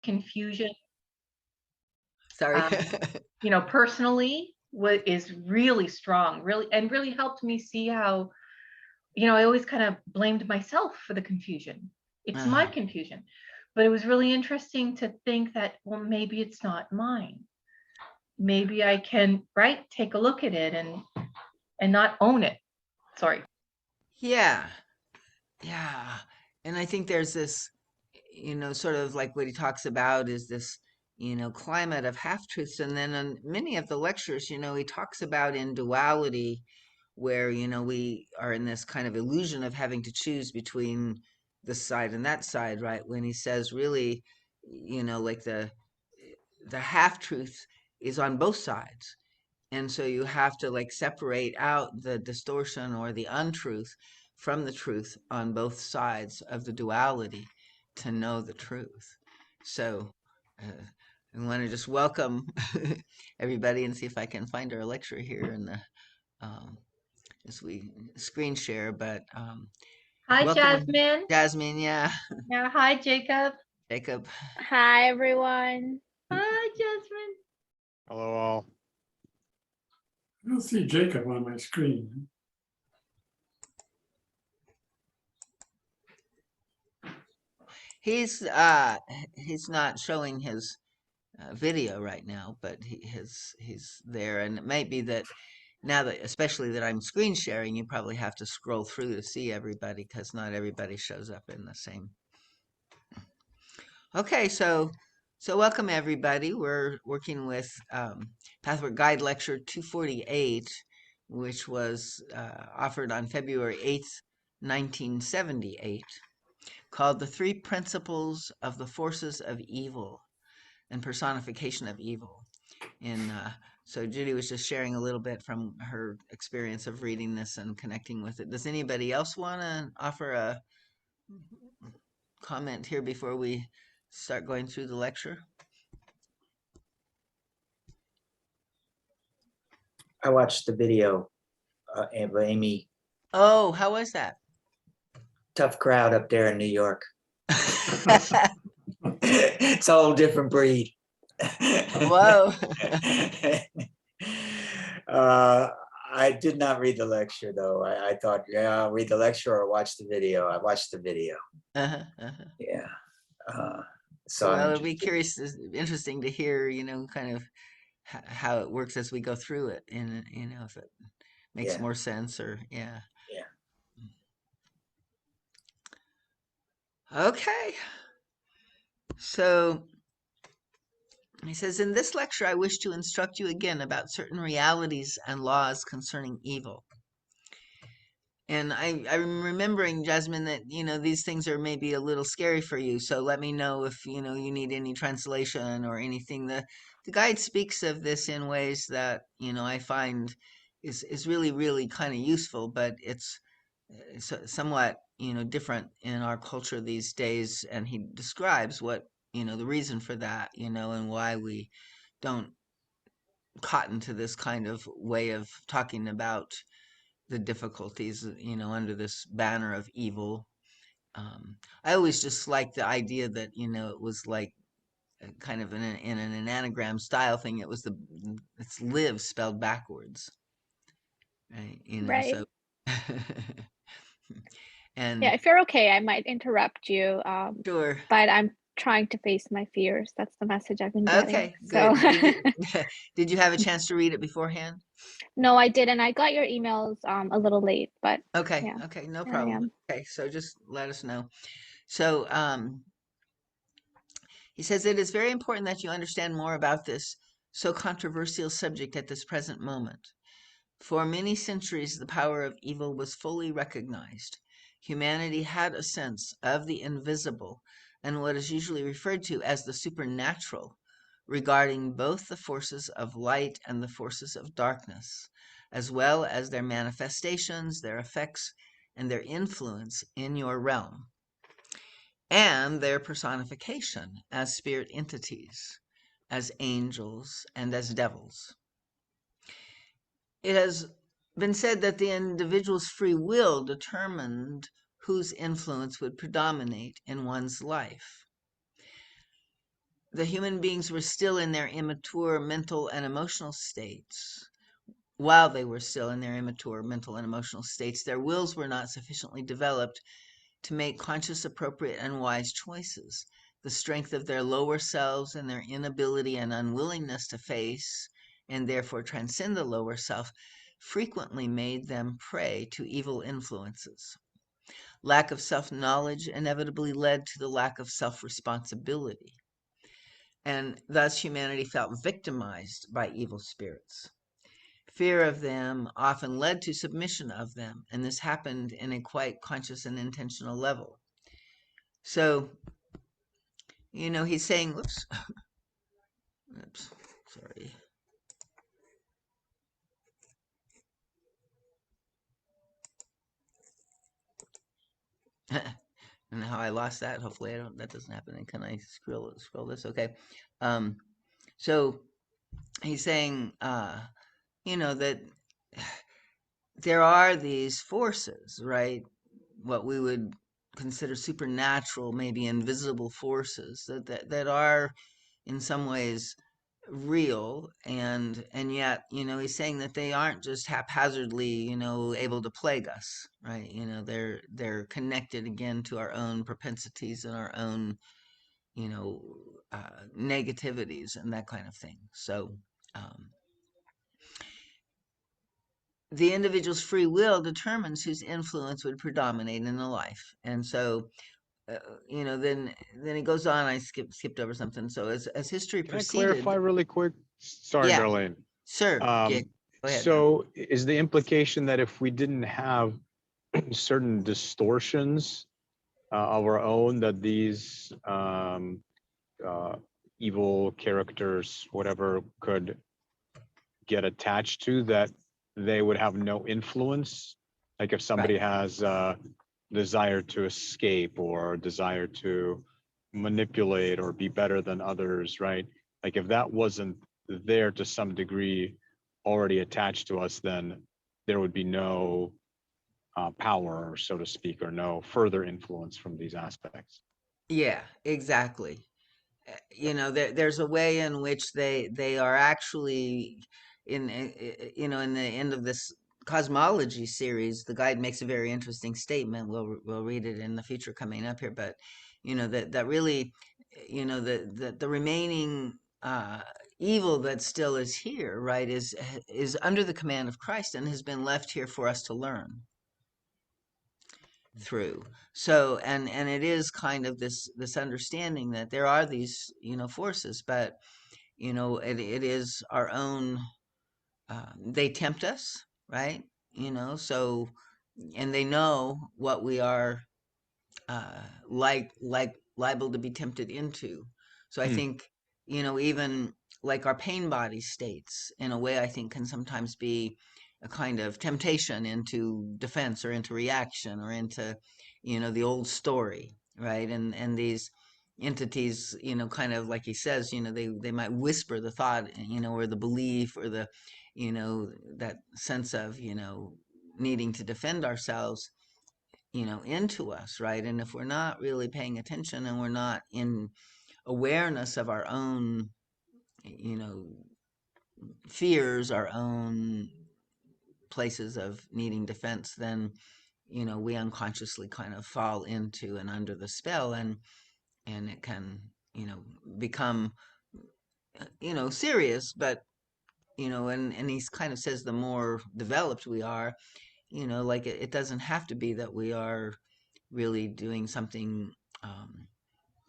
confusion, Sorry. personally, is really strong, really helped me see how, I always kind of blamed myself for the confusion. It's my confusion. But it was really interesting to think that, well, maybe it's not mine. Maybe I can, take a look at it and not own it. Sorry. Yeah. And I think there's this, sort of like what he talks about is this, climate of half-truths. And then on many of the lectures, he talks about in duality, where, we are in this kind of illusion of having to choose between this side and that side, right? When he says really, like the half-truth is on both sides. And so you have to like separate out the distortion or the untruth from the truth on both sides of the duality to know the truth. So I want to just welcome everybody and see if I can find our lecture here in the as we screen share. But Hi, welcome, Jasmine. Jasmine. Yeah. Yeah. Hi, Jacob. Jacob. Hi, everyone. Hi, Jasmine. Hello, all. I don't see Jacob on my screen. He's not showing his video right now, but he's there, and it might be that now that, especially that I'm screen sharing, you probably have to scroll through to see everybody because not everybody shows up in the same. Okay, so welcome everybody. We're working with Pathwork Guide Lecture 248, which was offered on February 8th, 1978, called The Three Principles of the Forces of Evil and Personification of Evil. And so Judy was just sharing a little bit from her experience of reading this and connecting with it. Does anybody else want to offer a comment here before we start going through the lecture? I watched the video, Amy. Oh, how was that? Tough crowd up there in New York. It's a whole different breed. Whoa. I did not read the lecture though. I thought, yeah, I'll read the lecture or watch the video. I watched the video. Yeah. So well, it'd be curious, interesting to hear, kind of how it works as we go through it, and if it makes more sense or yeah. Okay. So he says, in this lecture, I wish to instruct you again about certain realities and laws concerning evil. And I'm remembering, Jasmine, that, these things are maybe a little scary for you. So let me know if, you need any translation or anything. The guide speaks of this in ways that, I find is really, really kind of useful, but it's somewhat, different in our culture these days. And he describes what, the reason for that, and why we don't cotton to this kind of way of talking about the difficulties, under this banner of evil. I always just like the idea that, it was like kind of in an anagram style thing. It was it's live spelled backwards. Right. Right. So. And yeah, if you're okay, I might interrupt you. Sure. But I'm trying to face my fears. That's the message I've been getting. Okay, so. good. Did you have a chance to read it beforehand? No, I didn't. I got your emails a little late, but okay, yeah, okay, no problem. Okay, so just let us know. So he says it is very important that you understand more about this so controversial subject at this present moment. For many centuries, the power of evil was fully recognized. Humanity had a sense of the invisible and what is usually referred to as the supernatural, regarding both the forces of light and the forces of darkness, as well as their manifestations, their effects, and their influence in your realm, and their personification as spirit entities, as angels, and as devils. It has been said that the individual's free will determined whose influence would predominate in one's life. the human beings were still in their immature mental and emotional states. While they were still in their immature mental and emotional states, their wills were not sufficiently developed to make conscious, appropriate, and wise choices. The strength of their lower selves and their inability and unwillingness to face and therefore transcend the lower self frequently made them prey to evil influences. Lack of self-knowledge inevitably led to the lack of self-responsibility, and thus humanity felt victimized by evil spirits. Fear of them often led to submission of them, and this happened in a quite conscious and intentional level. So, he's saying, oops, sorry. And how I lost that. Hopefully that doesn't happen. And can I scroll this? Okay. So he's saying, that there are these forces, right? What we would consider supernatural, maybe invisible forces that are in some ways real, and yet, he's saying that they aren't just haphazardly, able to plague us, right? They're connected again to our own propensities and our own, negativities and that kind of thing. So, the individual's free will determines whose influence would predominate in the life. And so, then he goes on. I skipped over something. So as history Can I proceeded, clarify really quick? Sorry, yeah, Darlene. sure, yeah, go ahead. So is the implication that if we didn't have certain distortions of our own, that these evil characters, whatever, could get attached to, that they would have no influence? Like if somebody has a desire to escape or desire to manipulate or be better than others, right? Like if that wasn't there to some degree already attached to us, then there would be no power, so to speak, or no further influence from these aspects. Yeah, exactly. There's a way in which they are actually in the end of this cosmology series. The guide makes a very interesting statement. We'll read it in the future coming up here, but that really, the remaining evil that still is here, right, is under the command of Christ and has been left here for us to learn through. So, and it is kind of this understanding that there are these forces, but it is our own. They tempt us, right? So, and they know what we are like liable to be tempted into. So I think even like our pain body states, in a way, I think can sometimes be a kind of temptation into defense or into reaction or into the old story, right? And these entities, kind of like he says, they might whisper the thought, or the belief, or the that sense of needing to defend ourselves into us, right? And if we're not really paying attention and we're not in awareness of our own fears, our own places of needing defense, then we unconsciously kind of fall into and under the spell, and it can become serious. But and he kind of says the more developed we are, like it doesn't have to be that we are really doing something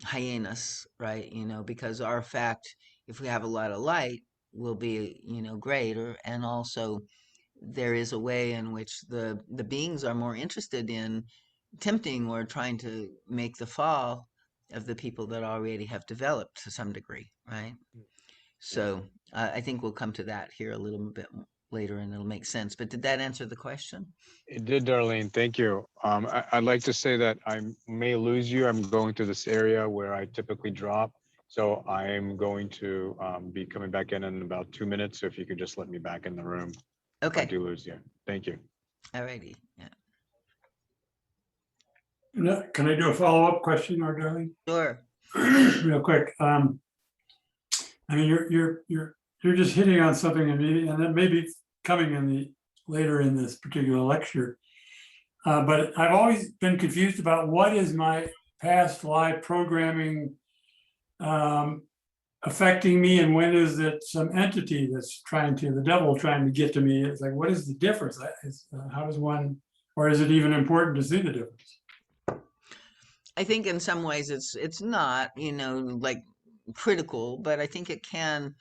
heinous, right? Because our fact, if we have a lot of light, will be greater. And also there is a way in which the beings are more interested in tempting or trying to make the fall of the people that already have developed to some degree, right? So I think we'll come to that here a little bit later, and it'll make sense. But did that answer the question? It did, Darlene. Thank you. I'd like to say that I may lose you. I'm going to this area where I typically drop. So I'm going to be coming back in about 2 minutes. So if you could just let me back in the room. Okay. If I do lose you. Thank you. All righty. Yeah. Can I do a follow-up question, or Darlene? Sure. Real quick. I mean, you're just hitting on something, and that may be coming in the later in this particular lecture. But I've always been confused about what is my past life programming affecting me, and when is it some entity that's the devil trying to get to me? It's like, what is the difference? How does one, or is it even important to see the difference? I think in some ways it's not, like critical, but I think it can,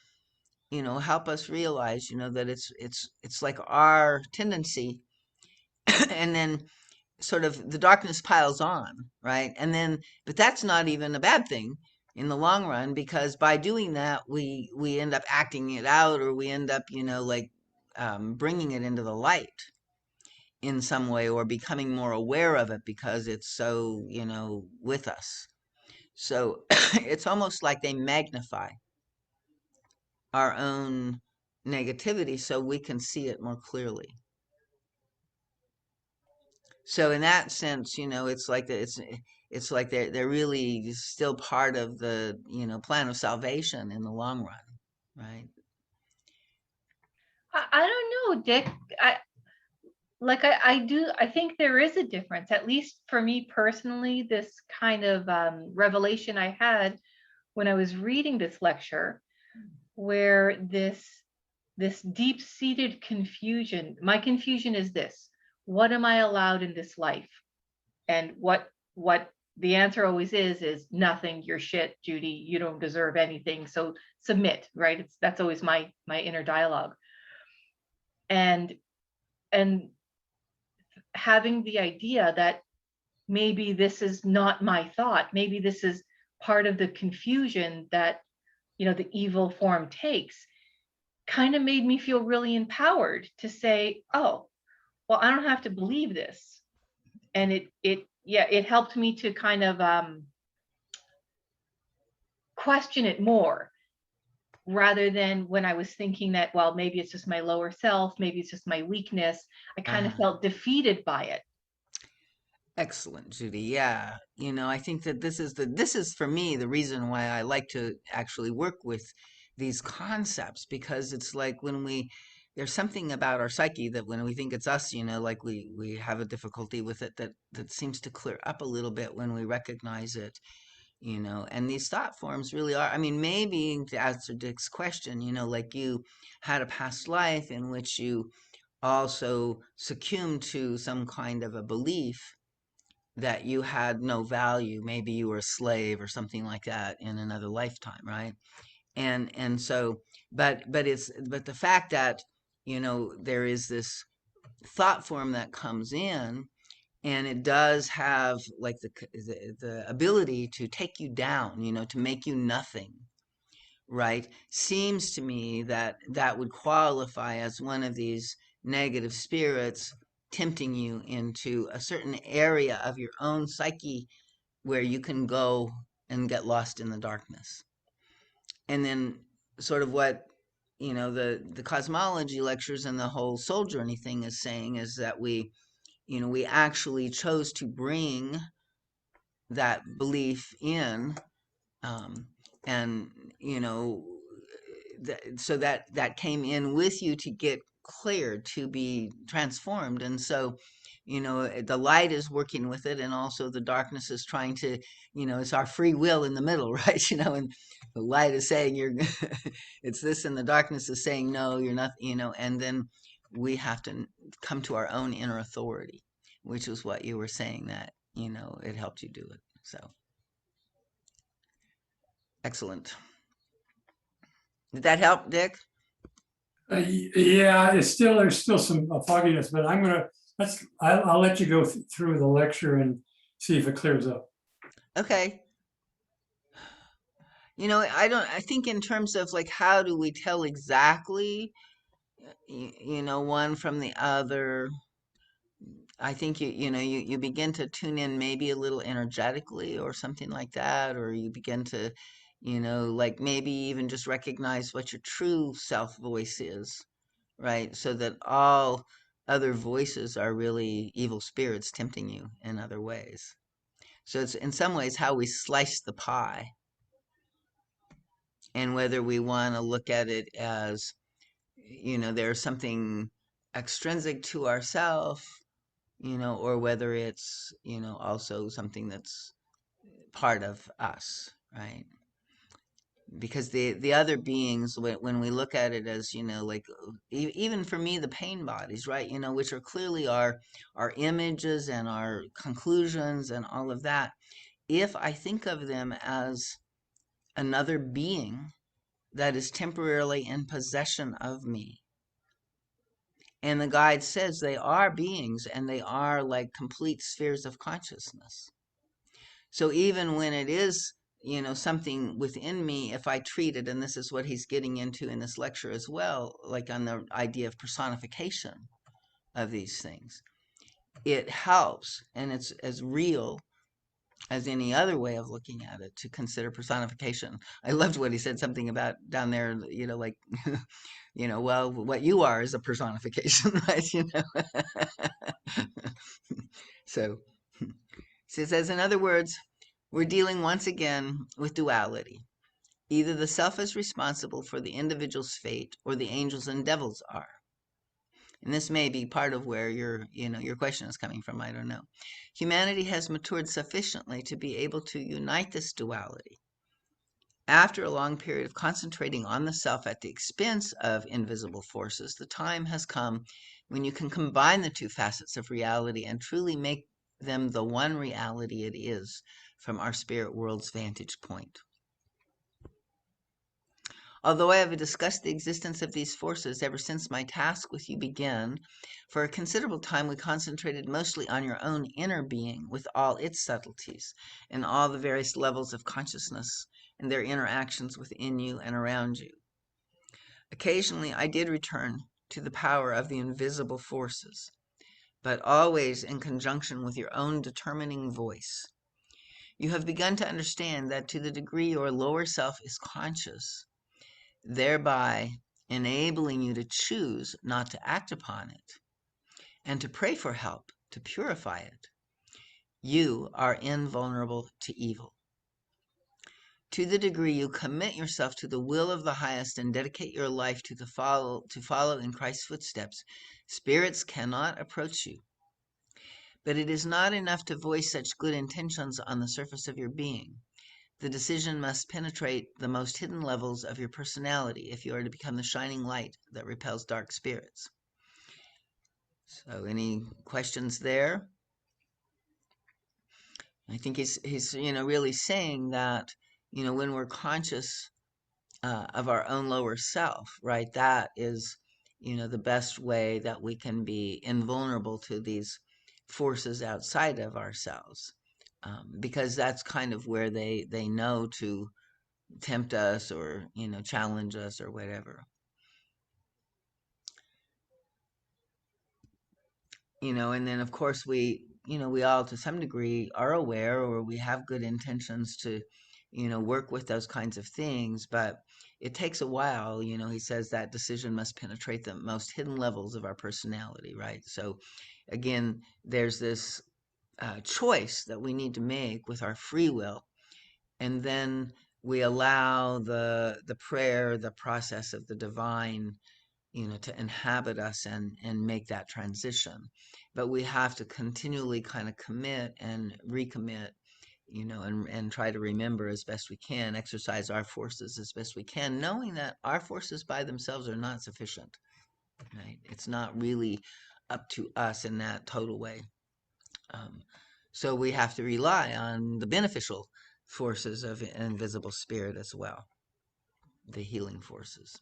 help us realize, that it's like our tendency, and then sort of the darkness piles on, right? And then, but that's not even a bad thing in the long run, because by doing that, we end up acting it out, or we end up, bringing it into the light in some way, or becoming more aware of it because it's so, with us. So it's almost like they magnify our own negativity so we can see it more clearly. So in that sense, it's like it's like they're really still part of the, plan of salvation in the long run, right? I don't know, Dick. I think there is a difference, at least for me personally. This kind of revelation I had when I was reading this lecture, where this deep-seated confusion, my confusion is this: what am I allowed in this life? And what the answer always is nothing. You're shit, Judy. You don't deserve anything. So submit, right? That's always my inner dialogue. And having the idea that maybe this is not my thought, maybe this is part of the confusion that the evil form takes, kind of made me feel really empowered to say, oh, well, I don't have to believe this. And it helped me to kind of question it more, rather than when I was thinking that, well, maybe it's just my lower self, maybe it's just my weakness. I kind of felt defeated by it. Excellent, Judy. Yeah. I think that this is for me the reason why I like to actually work with these concepts, because it's like there's something about our psyche that when we think it's us, like we have a difficulty with it, that seems to clear up a little bit when we recognize it, and these thought forms really are, I mean, maybe to answer Dick's question, like you had a past life in which you also succumbed to some kind of a belief that you had no value. Maybe you were a slave or something like that in another lifetime, right? And so, but the fact that, there is this thought form that comes in, and it does have like the ability to take you down, to make you nothing, right? Seems to me that would qualify as one of these negative spirits tempting you into a certain area of your own psyche where you can go and get lost in the darkness. And then sort of what, the cosmology lectures and the whole soul journey thing is saying is that we actually chose to bring that belief in, and, so that came in with you to get cleared, to be transformed. And so, the light is working with it, and also the darkness is trying to, it's our free will in the middle, right? And the light is saying you're it's this, and the darkness is saying no, you're not, and then we have to come to our own inner authority, which is what you were saying, that it helped you do it. So excellent. Did that help, Dick? Yeah, there's still some fogginess, but I'll let you go through the lecture and see if it clears up. Okay. I think in terms of like, how do we tell exactly, one from the other? I think you begin to tune in maybe a little energetically or something like that, or you begin to, like maybe even just recognize what your true self voice is, right? So that all other voices are really evil spirits tempting you in other ways. So it's in some ways how we slice the pie. and whether we want to look at it as, there's something extrinsic to ourself, or whether it's, also something that's part of us, right? Because the other beings, when we look at it as, like even for me, the pain bodies, right, which are clearly our images and our conclusions and all of that, if I think of them as another being that is temporarily in possession of me, and the guide says they are beings and they are like complete spheres of consciousness. So even when it is, something within me, if I treat it, and this is what he's getting into in this lecture as well, like on the idea of personification of these things, it helps, and it's as real as any other way of looking at it to consider personification. I loved what he said, something about down there, like, well, what you are is a personification, right? So it says, in other words, we're dealing once again with duality. Either the self is responsible for the individual's fate, or the angels and devils are. And this may be part of where your question is coming from. I don't know. Humanity has matured sufficiently to be able to unite this duality. After a long period of concentrating on the self at the expense of invisible forces, the time has come when you can combine the two facets of reality and truly make them the one reality it is from our spirit world's vantage point. Although I have discussed the existence of these forces ever since my task with you began, for a considerable time we concentrated mostly on your own inner being with all its subtleties and all the various levels of consciousness and their interactions within you and around you. Occasionally I did return to the power of the invisible forces, but always in conjunction with your own determining voice. You have begun to understand that to the degree your lower self is conscious, thereby enabling you to choose not to act upon it and to pray for help to purify it, you are invulnerable to evil. To the degree you commit yourself to the will of the highest and dedicate your life to follow in Christ's footsteps, spirits cannot approach you. But it is not enough to voice such good intentions on the surface of your being. The decision must penetrate the most hidden levels of your personality if you are to become the shining light that repels dark spirits. So any questions there? I think he's really saying that, when we're conscious of our own lower self, right, that is, the best way that we can be invulnerable to these forces outside of ourselves. Because that's kind of where they know to tempt us or, challenge us or whatever. And then of course we all to some degree are aware, or we have good intentions to, work with those kinds of things, but it takes a while. He says that decision must penetrate the most hidden levels of our personality, right? So again, there's this choice that we need to make with our free will, and then we allow the prayer, the process of the divine, to inhabit us and make that transition. But we have to continually kind of commit and recommit, and try to remember as best we can, exercise our forces as best we can, knowing that our forces by themselves are not sufficient, right? It's not really up to us in that total way. So we have to rely on the beneficial forces of invisible spirit as well, the healing forces.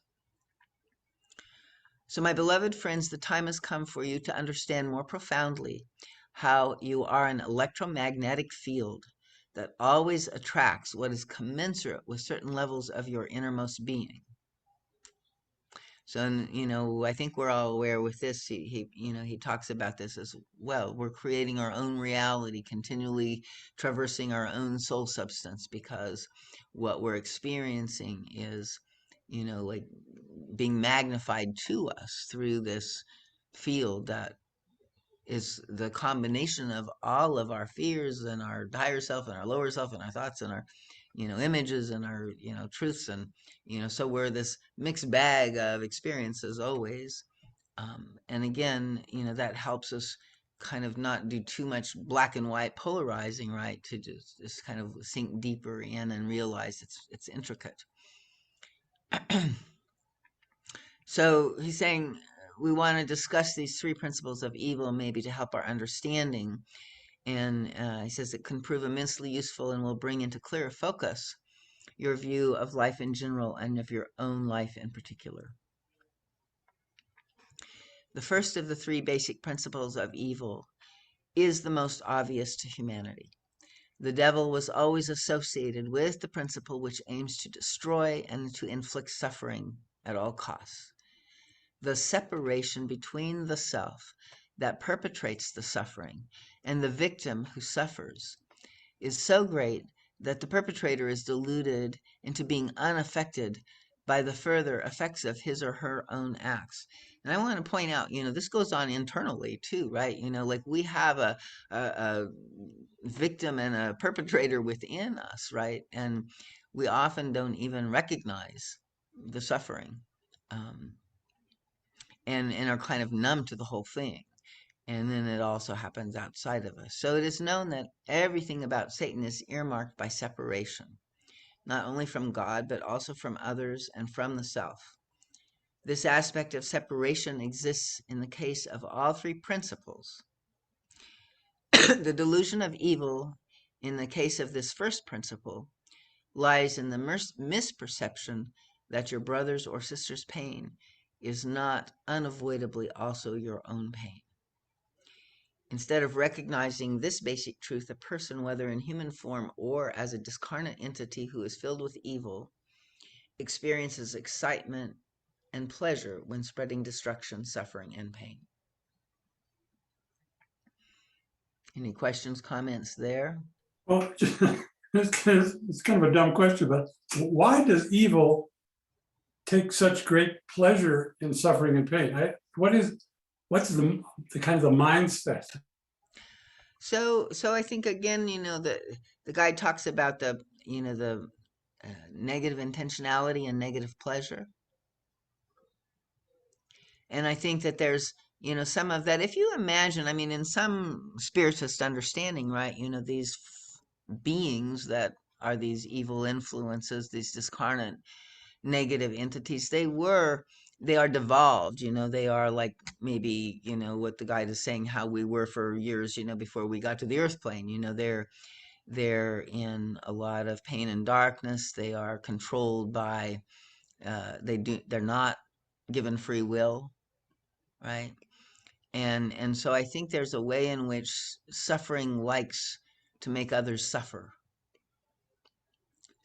So my beloved friends, the time has come for you to understand more profoundly how you are an electromagnetic field that always attracts what is commensurate with certain levels of your innermost being. So, I think we're all aware with this. He talks about this as well. We're creating our own reality, continually traversing our own soul substance, because what we're experiencing is, like being magnified to us through this field that is the combination of all of our fears and our higher self and our lower self and our thoughts and our, images and our, truths. And, so we're this mixed bag of experiences always. And again, that helps us kind of not do too much black and white polarizing, right? To just kind of sink deeper in and realize it's intricate. So he's saying we want to discuss these three principles of evil maybe to help our understanding. And he says it can prove immensely useful and will bring into clearer focus your view of life in general and of your own life in particular. The first of the three basic principles of evil is the most obvious to humanity. The devil was always associated with the principle which aims to destroy and to inflict suffering at all costs. The separation between the self that perpetrates the suffering and the victim who suffers is so great that the perpetrator is deluded into being unaffected by the further effects of his or her own acts. And I want to point out, this goes on internally too, right? Like we have a victim and a perpetrator within us, right? And we often don't even recognize the suffering, and are kind of numb to the whole thing. And then it also happens outside of us. So it is known that everything about Satan is earmarked by separation, not only from God, but also from others and from the self. This aspect of separation exists in the case of all three principles. The delusion of evil, in the case of this first principle, lies in the misperception that your brother's or sister's pain is not unavoidably also your own pain. Instead of recognizing this basic truth, a person, whether in human form or as a discarnate entity who is filled with evil, experiences excitement and pleasure when spreading destruction, suffering, and pain. Any questions, comments there? Well, it's kind of a dumb question, but why does evil take such great pleasure in suffering and pain? What's the kind of the mindset? So I think again, the guy talks about the negative intentionality and negative pleasure, and I think that there's some of that. If you imagine, I mean, in some spiritist understanding, right? These beings that are these evil influences, these discarnate negative entities, they are devolved, they are like maybe, what the guide is saying, how we were for years, before we got to the earth plane. They're in a lot of pain and darkness. They are controlled by, they're not given free will, right? And so I think there's a way in which suffering likes to make others suffer.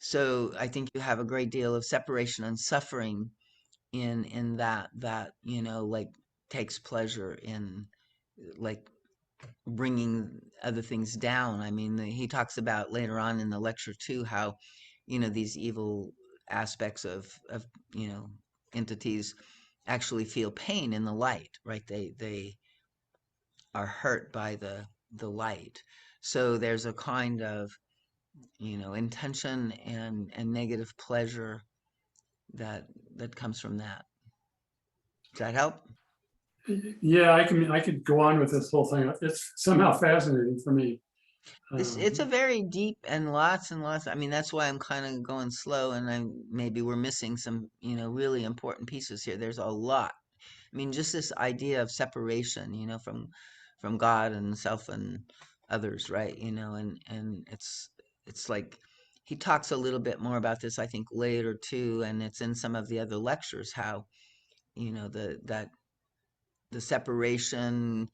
So I think you have a great deal of separation and suffering in that like takes pleasure in like bringing other things down. I mean, he talks about later on in the lecture too how these evil aspects of entities actually feel pain in the light, right? They are hurt by the light. So there's a kind of intention and negative pleasure that comes from that. Does that help? Yeah, I could go on with this whole thing. It's somehow fascinating for me. It's a very deep and lots. I mean, that's why I'm kind of going slow, and maybe we're missing some really important pieces here. There's a lot. I mean, just this idea of separation, from God and self and others, right? And it's like he talks a little bit more about this, I think, later too, and it's in some of the other lectures how the separation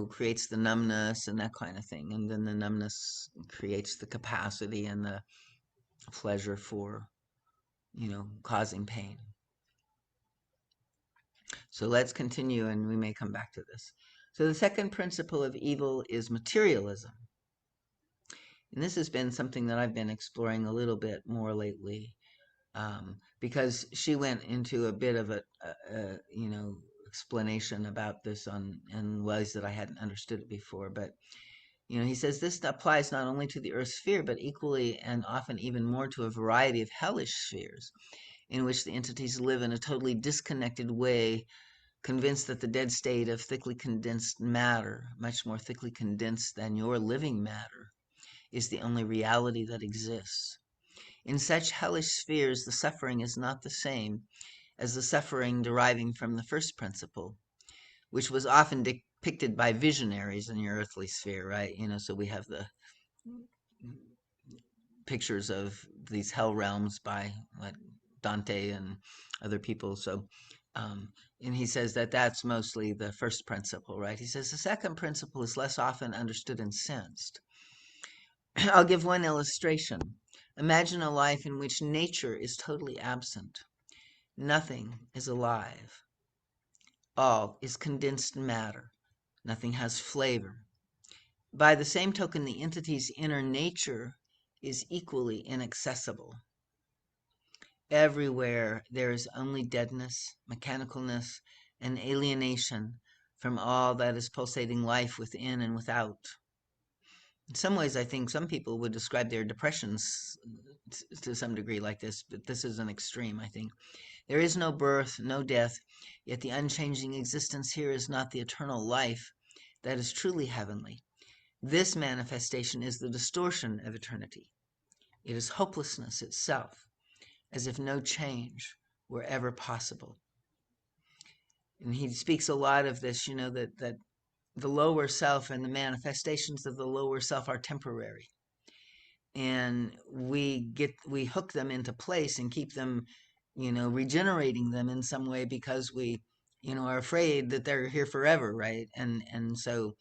creates the numbness and that kind of thing, and then the numbness creates the capacity and the pleasure for causing pain. So let's continue, and we may come back to this. So the second principle of evil is materialism. And this has been something that I've been exploring a little bit more lately, because she went into a bit of a explanation about this in ways that I hadn't understood it before. But He says this applies not only to the Earth sphere, but equally and often even more to a variety of hellish spheres, in which the entities live in a totally disconnected way, convinced that the dead state of thickly condensed matter, much more thickly condensed than your living matter, is the only reality that exists. In such hellish spheres, the suffering is not the same as the suffering deriving from the first principle, which was often depicted by visionaries in your earthly sphere, right? So we have the pictures of these hell realms by Dante and other people. So, and he says that that's mostly the first principle, right? He says the second principle is less often understood and sensed. I'll give one illustration. Imagine a life in which nature is totally absent. Nothing is alive. All is condensed matter. Nothing has flavor. By the same token, the entity's inner nature is equally inaccessible. Everywhere there is only deadness, mechanicalness, and alienation from all that is pulsating life within and without. In some ways, I think some people would describe their depressions to some degree like this, but this is an extreme, I think. There is no birth, no death, yet the unchanging existence here is not the eternal life that is truly heavenly. This manifestation is the distortion of eternity. It is hopelessness itself, as if no change were ever possible. And he speaks a lot of this, that the lower self and the manifestations of the lower self are temporary. And we hook them into place and keep them, regenerating them in some way because we, are afraid that they're here forever, right? And so,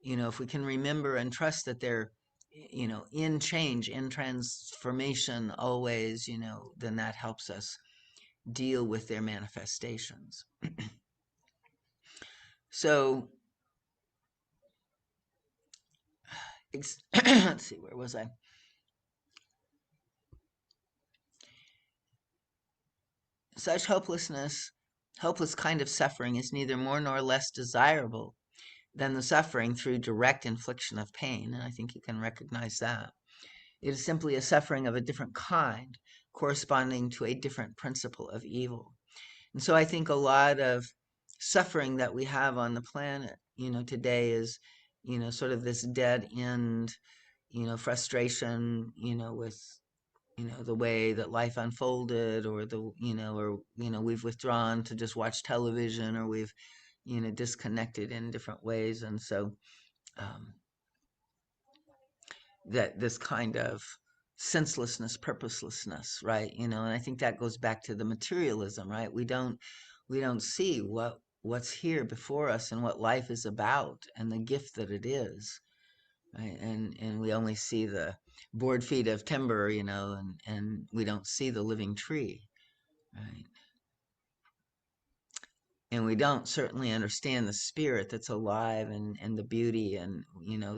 if we can remember and trust that they're, in change, in transformation always, then that helps us deal with their manifestations. So, let's see, where was I? Such hopeless kind of suffering is neither more nor less desirable than the suffering through direct infliction of pain, and I think you can recognize that. It is simply a suffering of a different kind, corresponding to a different principle of evil. And so I think a lot of suffering that we have on the planet, today is, sort of this dead end, frustration, with, the way that life unfolded, or we've withdrawn to just watch television, or we've, disconnected in different ways. And so that this kind of senselessness, purposelessness, right? And I think that goes back to the materialism, right? We don't see what's here before us and what life is about and the gift that it is, right? And we only see the board feet of timber, and we don't see the living tree, right? And we don't certainly understand the spirit that's alive and the beauty, and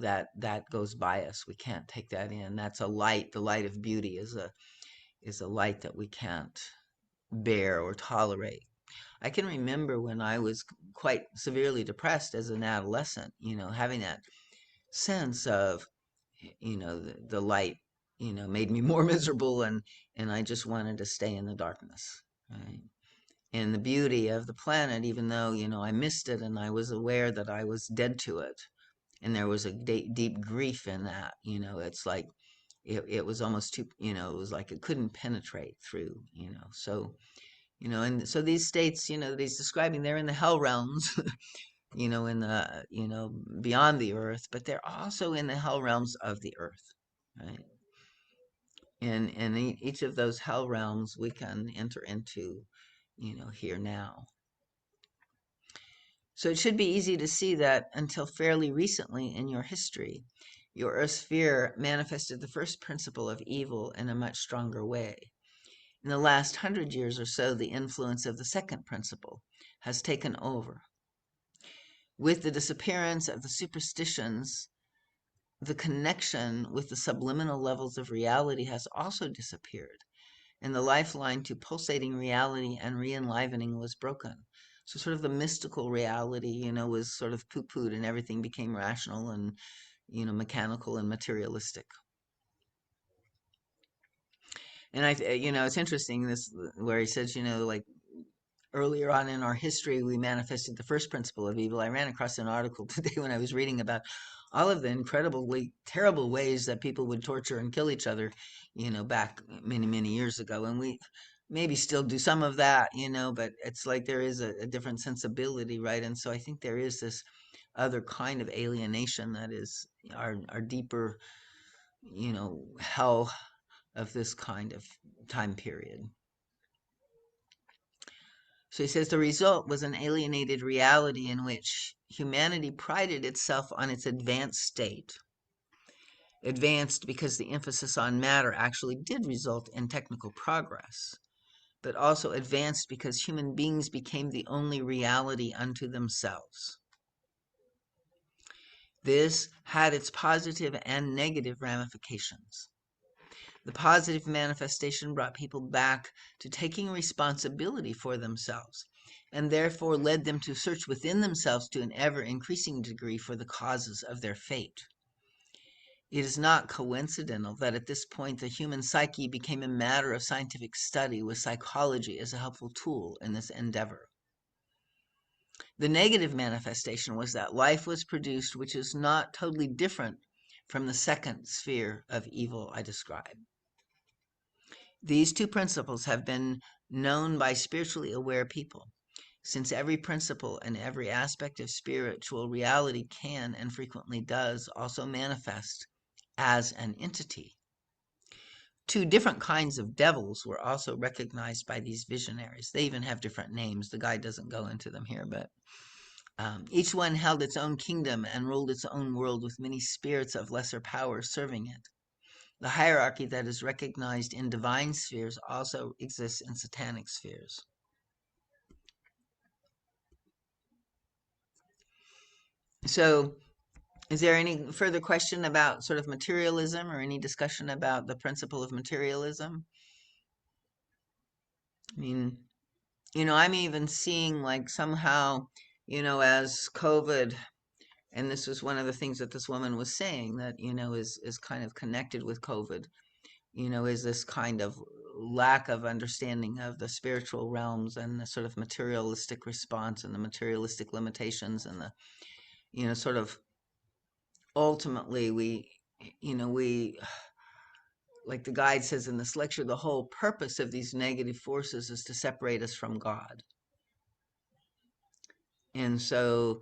that goes by us. We can't take that in. That's a light. The light of beauty is a light that we can't bear or tolerate. I can remember when I was quite severely depressed as an adolescent, having that sense of, the light, made me more miserable, and I just wanted to stay in the darkness, right? And the beauty of the planet, even though, I missed it and I was aware that I was dead to it, and there was a deep grief in that, it's like, it was almost too, it was like it couldn't penetrate through, so, and so these states, that he's describing, they're in the hell realms, in the, beyond the earth, but they're also in the hell realms of the earth, right? And each of those hell realms we can enter into, here now. So it should be easy to see that until fairly recently in your history, your earth sphere manifested the first principle of evil in a much stronger way. In the last 100 years or so, the influence of the second principle has taken over. With the disappearance of the superstitions, the connection with the subliminal levels of reality has also disappeared, and the lifeline to pulsating reality and re-enlivening was broken. So sort of the mystical reality, was sort of poo-pooed, and everything became rational and, mechanical and materialistic. And it's interesting this where he says, like earlier on in our history, we manifested the first principle of evil. I ran across an article today when I was reading about all of the incredibly terrible ways that people would torture and kill each other, back many, many years ago. And we maybe still do some of that, but it's like there is a different sensibility, right? And so I think there is this other kind of alienation that is our deeper, hell of this kind of time period. So he says the result was an alienated reality in which humanity prided itself on its advanced state. Advanced because the emphasis on matter actually did result in technical progress, but also advanced because human beings became the only reality unto themselves. This had its positive and negative ramifications. The positive manifestation brought people back to taking responsibility for themselves, and therefore led them to search within themselves to an ever-increasing degree for the causes of their fate. It is not coincidental that at this point the human psyche became a matter of scientific study, with psychology as a helpful tool in this endeavor. The negative manifestation was that life was produced which is not totally different from the second sphere of evil I described. These two principles have been known by spiritually aware people, since every principle and every aspect of spiritual reality can, and frequently does, also manifest as an entity. Two different kinds of devils were also recognized by these visionaries. They even have different names. The guide doesn't go into them here, but each one held its own kingdom and ruled its own world, with many spirits of lesser power serving it. The hierarchy that is recognized in divine spheres also exists in satanic spheres. So, is there any further question about sort of materialism, or any discussion about the principle of materialism? I mean, I'm even seeing like somehow, as COVID, and this was one of the things that this woman was saying that, is kind of connected with COVID, is this kind of lack of understanding of the spiritual realms and the sort of materialistic response and the materialistic limitations and the, sort of ultimately we, like the guide says in this lecture, the whole purpose of these negative forces is to separate us from God. And so,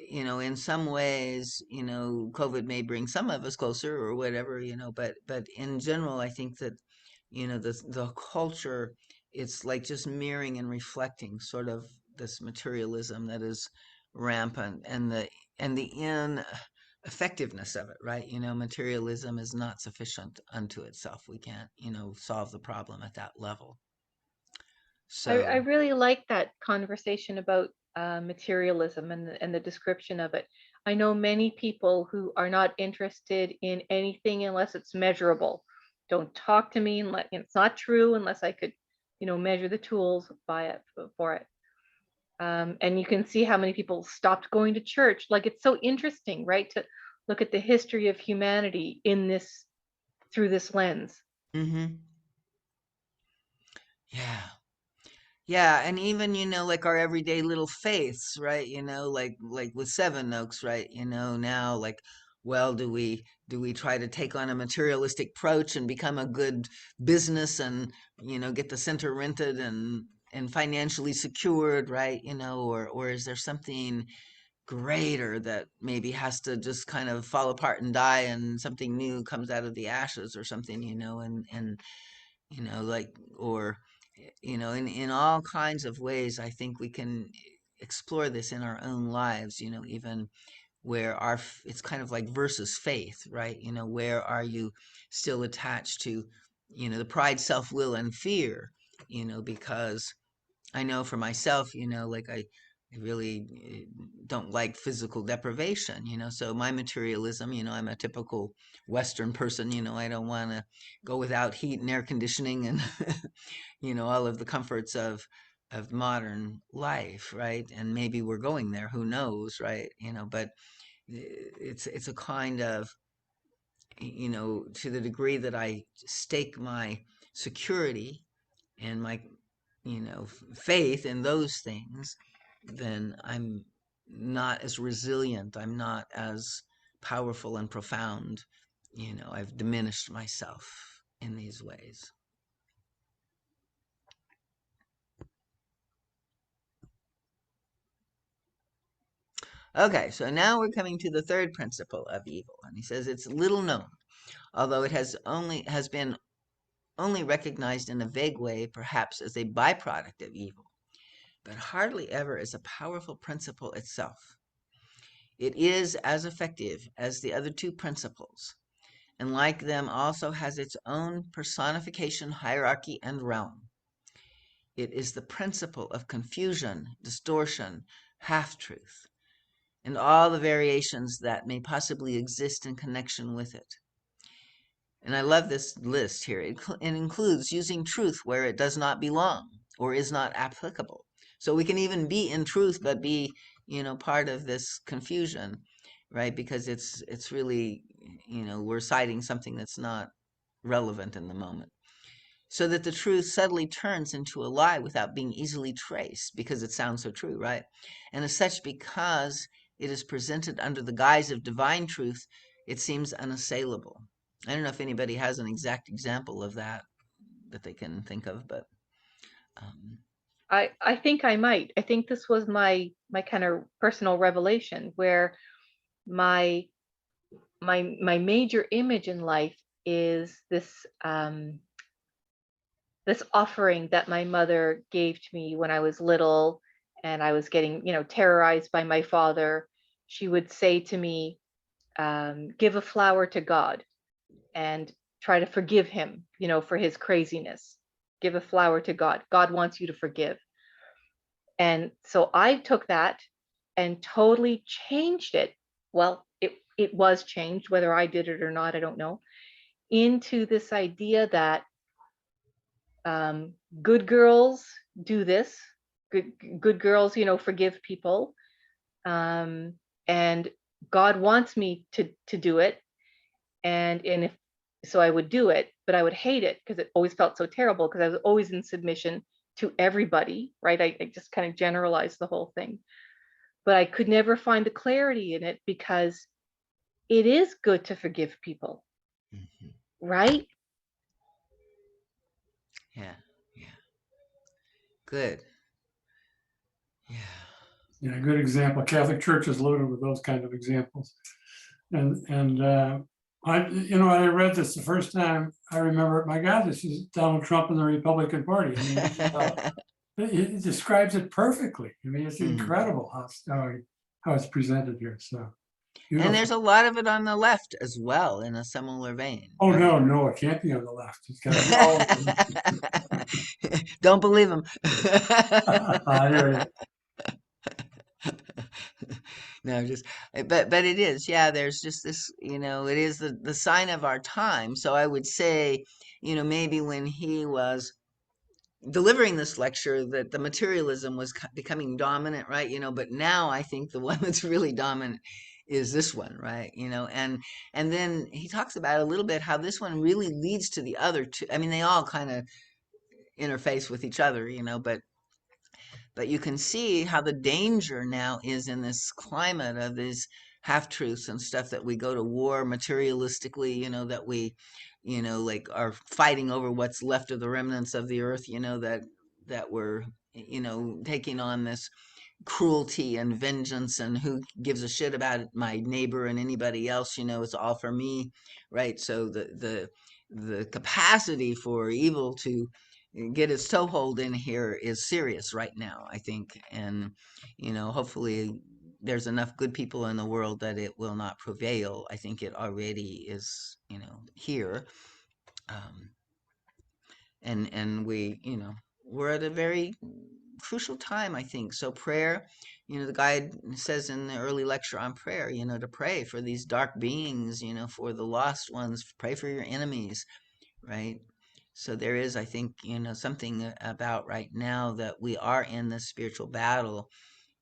in some ways, COVID may bring some of us closer or whatever, but in general, I think that, the culture, it's like just mirroring and reflecting sort of this materialism that is rampant, and the ineffectiveness of it, right? Materialism is not sufficient unto itself. We can't, solve the problem at that level. So I really like that conversation about materialism and the description of it. I know many people who are not interested in anything unless it's measurable. Don't talk to me unless it's not true, unless I could, measure the tools, buy it for it. And you can see how many people stopped going to church. Like, it's so interesting, right, to look at the history of humanity through this lens. yeah. Yeah, and even, like our everyday little faiths, right? Like with Seven Oaks, right? Now, like, well, do we try to take on a materialistic approach and become a good business and, get the center rented and financially secured, right? Or is there something greater that maybe has to just kind of fall apart and die, and something new comes out of the ashes or something, and like, or in all kinds of ways. I think we can explore this in our own lives, even where it's kind of like versus faith, right? Where are you still attached to, the pride, self-will, and fear, because I know for myself, like I really don't like physical deprivation, so my materialism, I'm a typical Western person, I don't want to go without heat and air conditioning and, all of the comforts of modern life, right? And maybe we're going there, who knows, right? But it's a kind of, to the degree that I stake my security and my, faith in those things, then I'm not as resilient. I'm not as powerful and profound. I've diminished myself in these ways. Okay, so now we're coming to the third principle of evil, and he says it's little known, although it has been only recognized in a vague way, perhaps as a byproduct of evil, but hardly ever as a powerful principle itself. It is as effective as the other two principles, and like them also has its own personification, hierarchy, and realm. It is the principle of confusion, distortion, half-truth, and all the variations that may possibly exist in connection with it. And I love this list here. It includes using truth where it does not belong or is not applicable. So we can even be in truth, but be, part of this confusion, right? Because it's really, we're citing something that's not relevant in the moment. So that the truth subtly turns into a lie without being easily traced, because it sounds so true, right? And as such, because it is presented under the guise of divine truth, it seems unassailable. I don't know if anybody has an exact example of that they can think of, but I think I might. I think this was my kind of personal revelation, where my major image in life is this this offering that my mother gave to me when I was little, and I was getting, terrorized by my father. She would say to me, give a flower to God and try to forgive him, for his craziness. Give a flower to God. God wants you to forgive. And so I took that and totally changed it. Well, it was changed, whether I did it or not, I don't know, into this idea that good girls do this. Good girls, forgive people. And God wants me to do it. And if so, I would do it, but I would hate it because it always felt so terrible, because I was always in submission to everybody, right? I just kind of generalized the whole thing, but I could never find the clarity in it, because it is good to forgive people, right? Yeah. Good. Yeah, good example. Catholic Church is loaded with those kind of examples. And I, when I read this the first time, I remember, my God, this is Donald Trump and the Republican Party. I mean, it describes it perfectly. I mean, it's incredible how it's presented here. So, beautiful. And there's a lot of it on the left as well, in a similar vein. Oh, right? No, it can't be on the left. It's got Don't believe him. I hear you. No, but it is, yeah, there's just this, it is the sign of our time. So I would say, maybe when he was delivering this lecture, that the materialism was becoming dominant, right? But now I think the one that's really dominant is this one, right? And then he talks about a little bit how this one really leads to the other two. I mean, they all kind of interface with each other, but you can see how the danger now is in this climate of these half-truths and stuff, that we go to war materialistically, that we, like are fighting over what's left of the remnants of the earth, that we're, taking on this cruelty and vengeance, and who gives a shit about my neighbor and anybody else, it's all for me, right? So the capacity for evil to get its toehold in here is serious right now, I think. And hopefully there's enough good people in the world that it will not prevail. I think it already is, here. And we, we're at a very crucial time, I think. So prayer, the guide says in the early lecture on prayer, to pray for these dark beings, for the lost ones, pray for your enemies, right? So there is, I think, something about right now that we are in this spiritual battle,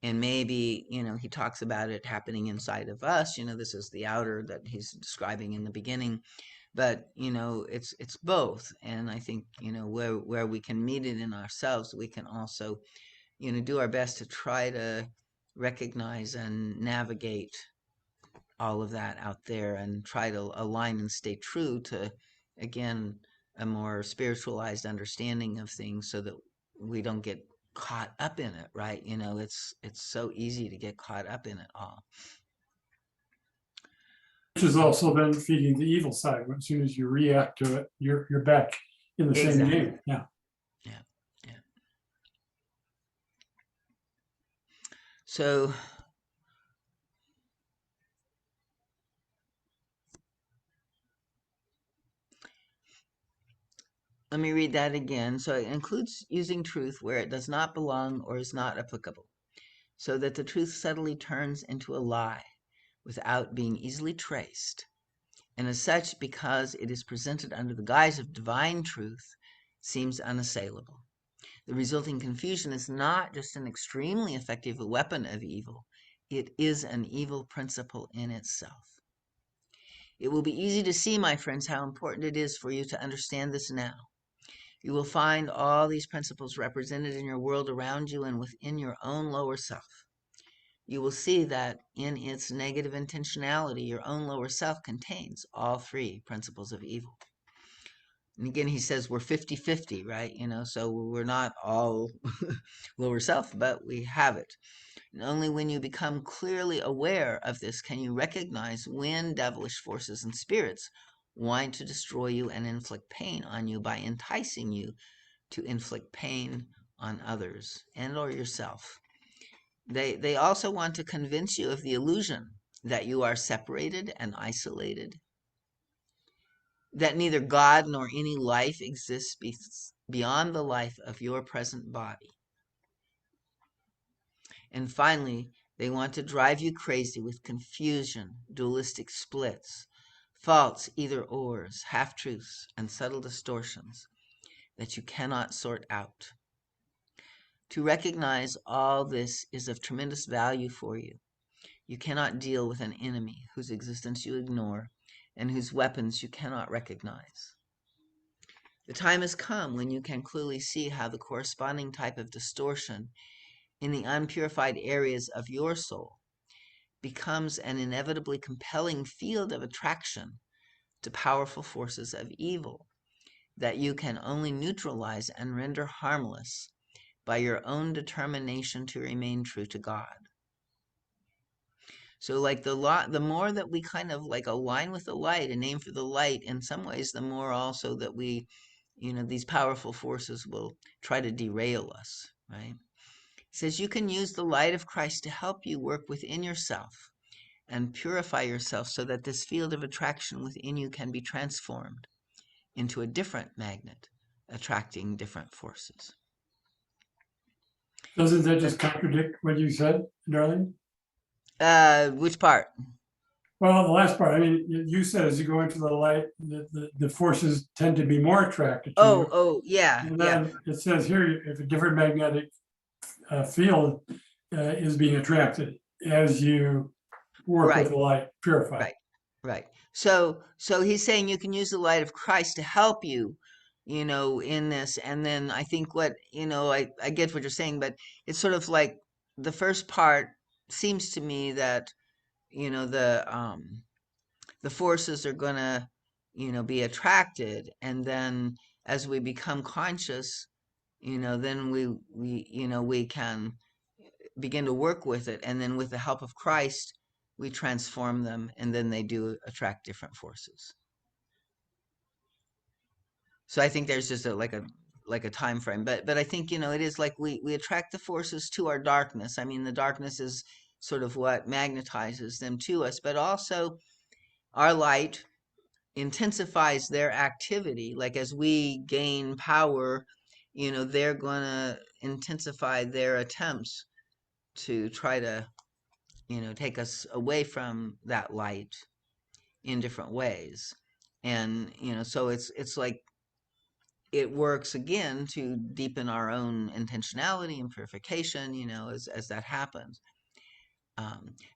And maybe, he talks about it happening inside of us. This is the outer that he's describing in the beginning. But, it's both. And I think, where we can meet it in ourselves, we can also, do our best to try to recognize and navigate all of that out there and try to align and stay true to, again, a more spiritualized understanding of things so that we don't get caught up in it, right? It's so easy to get caught up in it all. Which is also then feeding the evil side. As soon as you react to it, you're back in the same game. Yeah. So let me read that again. So it includes using truth where it does not belong or is not applicable, so that the truth subtly turns into a lie without being easily traced. And as such, because it is presented under the guise of divine truth, seems unassailable. The resulting confusion is not just an extremely effective weapon of evil, it is an evil principle in itself. It will be easy to see, my friends, how important it is for you to understand this now. You will find all these principles represented in your world around you and within your own lower self. You will see that in its negative intentionality, your own lower self contains all three principles of evil. And again, he says we're 50-50, right? So we're not all lower self, but we have it. And only when you become clearly aware of this can you recognize when devilish forces and spirits want to destroy you and inflict pain on you by enticing you to inflict pain on others and or yourself. They also want to convince you of the illusion that you are separated and isolated, that neither God nor any life exists beyond the life of your present body. And finally, they want to drive you crazy with confusion, dualistic splits, false either-ors, half-truths, and subtle distortions that you cannot sort out. To recognize all this is of tremendous value for you. You cannot deal with an enemy whose existence you ignore and whose weapons you cannot recognize. The time has come when you can clearly see how the corresponding type of distortion in the unpurified areas of your soul becomes an inevitably compelling field of attraction to powerful forces of evil that you can only neutralize and render harmless by your own determination to remain true to God. So like the more that we kind of like align with the light and aim for the light, in some ways, the more also that we, these powerful forces will try to derail us, right? It says you can use the light of Christ to help you work within yourself and purify yourself so that this field of attraction within you can be transformed into a different magnet, attracting different forces. Doesn't that just contradict what you said, darling? Which part? Well, the last part, I mean, you said as you go into the light, the forces tend to be more attracted to you. Oh, yeah. And then it says here, if a different magnetic field is being attracted as you work with the light, purify. Right. So he's saying you can use the light of Christ to help you, in this. And then I think what, I get what you're saying, but it's sort of like the first part seems to me that, the forces are going to, be attracted. And then as we become conscious, then we can begin to work with it. And then with the help of Christ, we transform them, and then they do attract different forces. So I think there's just a time frame, but I think it is like we attract the forces to our darkness. I mean, the darkness is sort of what magnetizes them to us, but also our light intensifies their activity. Like as we gain power, they're going to intensify their attempts to try to take us away from that light in different ways. And so it's like it works again to deepen our own intentionality and purification, as that happens.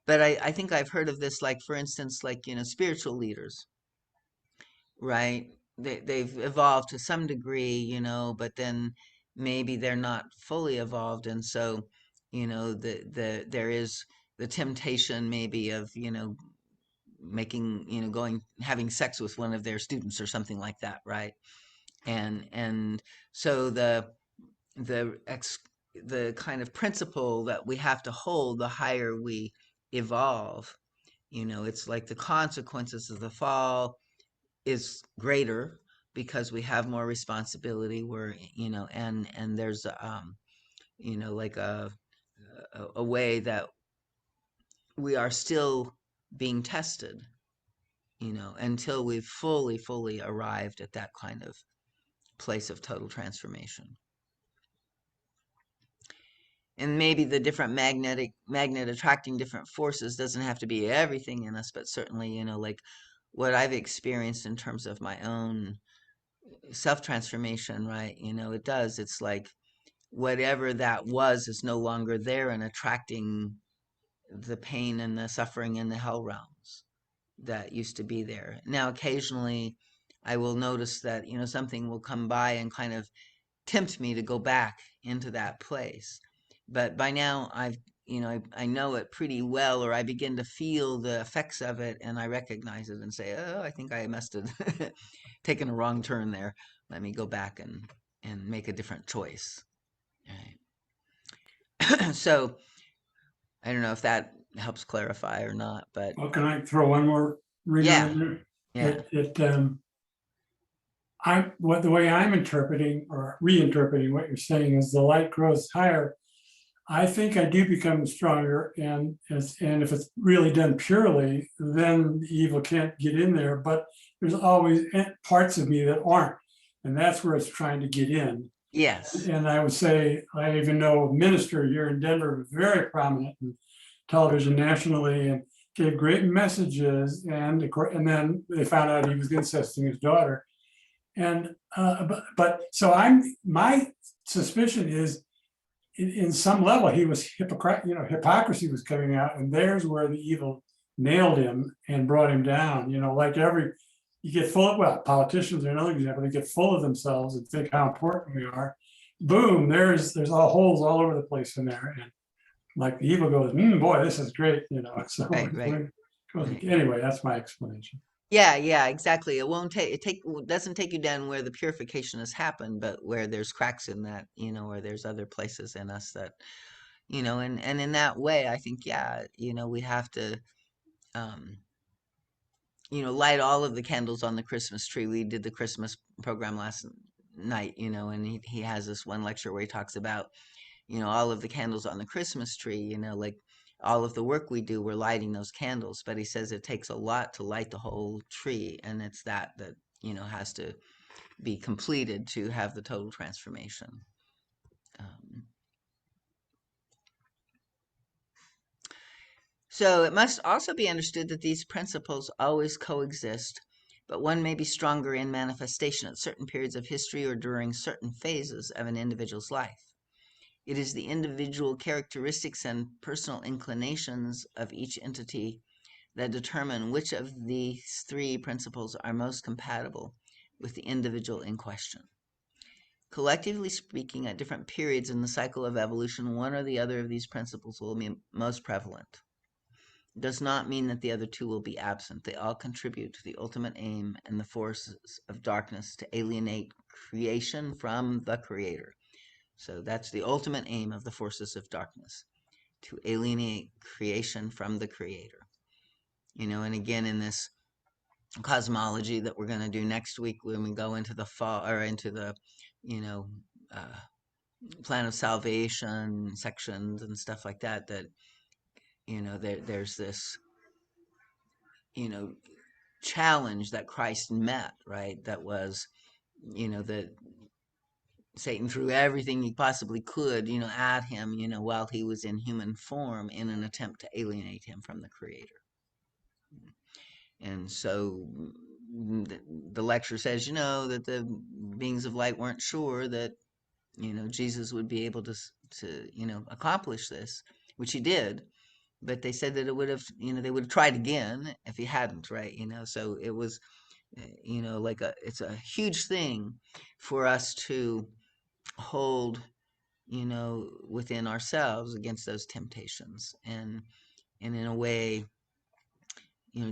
But I think I've heard of this, like, for instance, like, spiritual leaders, right? They've evolved to some degree, but then maybe they're not fully evolved. And so, there is the temptation maybe of, making, having sex with one of their students or something like that, right? And so the kind of principle that we have to hold the higher we evolve, it's like the consequences of the fall is greater because we have more responsibility. We're, and there's like a way that we are still being tested, until we've fully arrived at that kind of place of total transformation. And maybe the different magnet attracting different forces doesn't have to be everything in us, but certainly, like what I've experienced in terms of my own self-transformation, right? It does. It's like whatever that was is no longer there and attracting the pain and the suffering and the hell realms that used to be there. Now, occasionally I will notice that, something will come by and kind of tempt me to go back into that place. But by now I've, I know it pretty well, or I begin to feel the effects of it and I recognize it and say, oh, I think I must have taken a wrong turn there. Let me go back and make a different choice. All right. So I don't know if that helps clarify or not, but Well, can I throw one more ringer yeah, in yeah, there? The way I'm interpreting or reinterpreting what you're saying is the light grows higher. I think I do become stronger, and if it's really done purely, then the evil can't get in there. But there's always parts of me that aren't, and that's where it's trying to get in. yes, And I would say, I even know a minister here in Denver, very prominent in television nationally, and gave great messages. And then they found out he was incesting his daughter. And but so my suspicion is, in some level, he was hypocrisy was coming out, and there's where the evil nailed him and brought him down. Like you get full of, politicians are another example. They get full of themselves and think how important we are. Boom, there's all holes all over the place in there, and like the evil goes, boy, this is great. So right. Anyway, that's my explanation. Yeah, exactly. It doesn't take you down where the purification has happened, but where there's cracks in that, or there's other places in us that, and in that way, I think, we have to, light all of the candles on the Christmas tree. We did the Christmas program last night, and he has this one lecture where he talks about, all of the candles on the Christmas tree, like all of the work we do, we're lighting those candles. But he says it takes a lot to light the whole tree. And it's that, has to be completed to have the total transformation. So it must also be understood that these principles always coexist, but one may be stronger in manifestation at certain periods of history or during certain phases of an individual's life. It is the individual characteristics and personal inclinations of each entity that determine which of these three principles are most compatible with the individual in question. Collectively speaking, at different periods in the cycle of evolution, one or the other of these principles will be most prevalent. It does not mean that the other two will be absent. They all contribute to the ultimate aim and the forces of darkness to alienate creation from the Creator. So that's the ultimate aim of the forces of darkness, to alienate creation from the Creator. And again, in this cosmology that we're going to do next week when we go into the fall, or into the, plan of salvation sections and stuff like that, there's this, challenge that Christ met, right? That was, that Satan threw everything he possibly could, at him, while he was in human form, in an attempt to alienate him from the Creator. And so the lecture says, that the beings of light weren't sure that, Jesus would be able to accomplish this, which he did. But they said that it would have, they would have tried again if he hadn't, right? So it was, it's a huge thing for us to hold, within ourselves against those temptations. And in a way,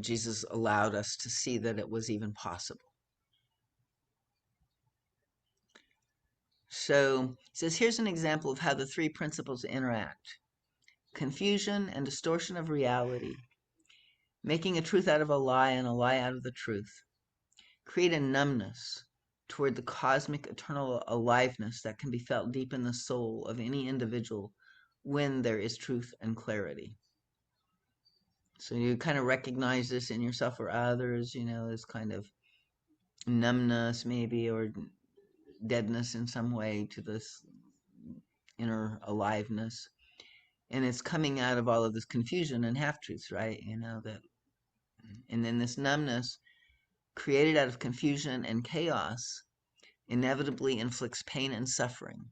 Jesus allowed us to see that it was even possible. So he says, here's an example of how the three principles interact: confusion and distortion of reality, making a truth out of a lie and a lie out of the truth, create a numbness toward the cosmic eternal aliveness that can be felt deep in the soul of any individual when there is truth and clarity. So you kind of recognize this in yourself or others, as kind of numbness maybe, or deadness in some way to this inner aliveness. And it's coming out of all of this confusion and half-truths, right? And then this numbness created out of confusion and chaos inevitably inflicts pain and suffering,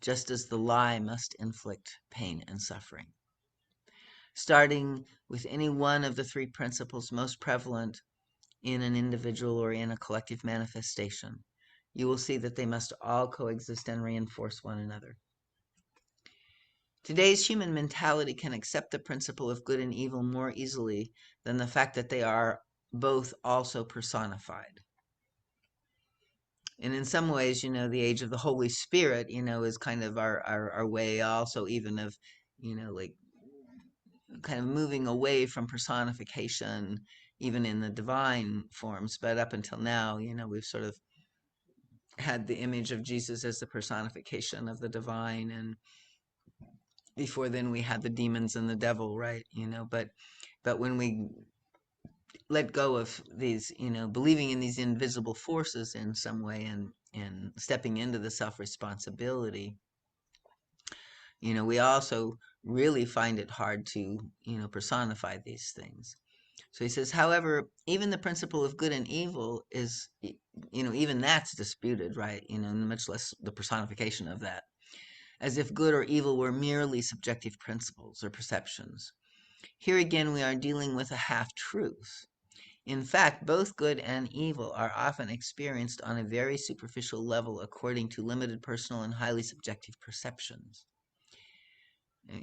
just as the lie must inflict pain and suffering. Starting with any one of the three principles most prevalent in an individual or in a collective manifestation, you will see that they must all coexist and reinforce one another. Today's human mentality can accept the principle of good and evil more easily than the fact that they are both also personified. And in some ways, the age of the Holy Spirit, is kind of our way also even of, like kind of moving away from personification, even in the divine forms. But up until now, we've sort of had the image of Jesus as the personification of the divine. And before then we had the demons and the devil, right? But when we let go of these, believing in these invisible forces in some way and stepping into the self-responsibility, we also really find it hard to, personify these things. So he says, however, even the principle of good and evil is, even that's disputed, right? Much less the personification of that, as if good or evil were merely subjective principles or perceptions. Here again, we are dealing with a half-truth. In fact, both good and evil are often experienced on a very superficial level according to limited personal and highly subjective perceptions.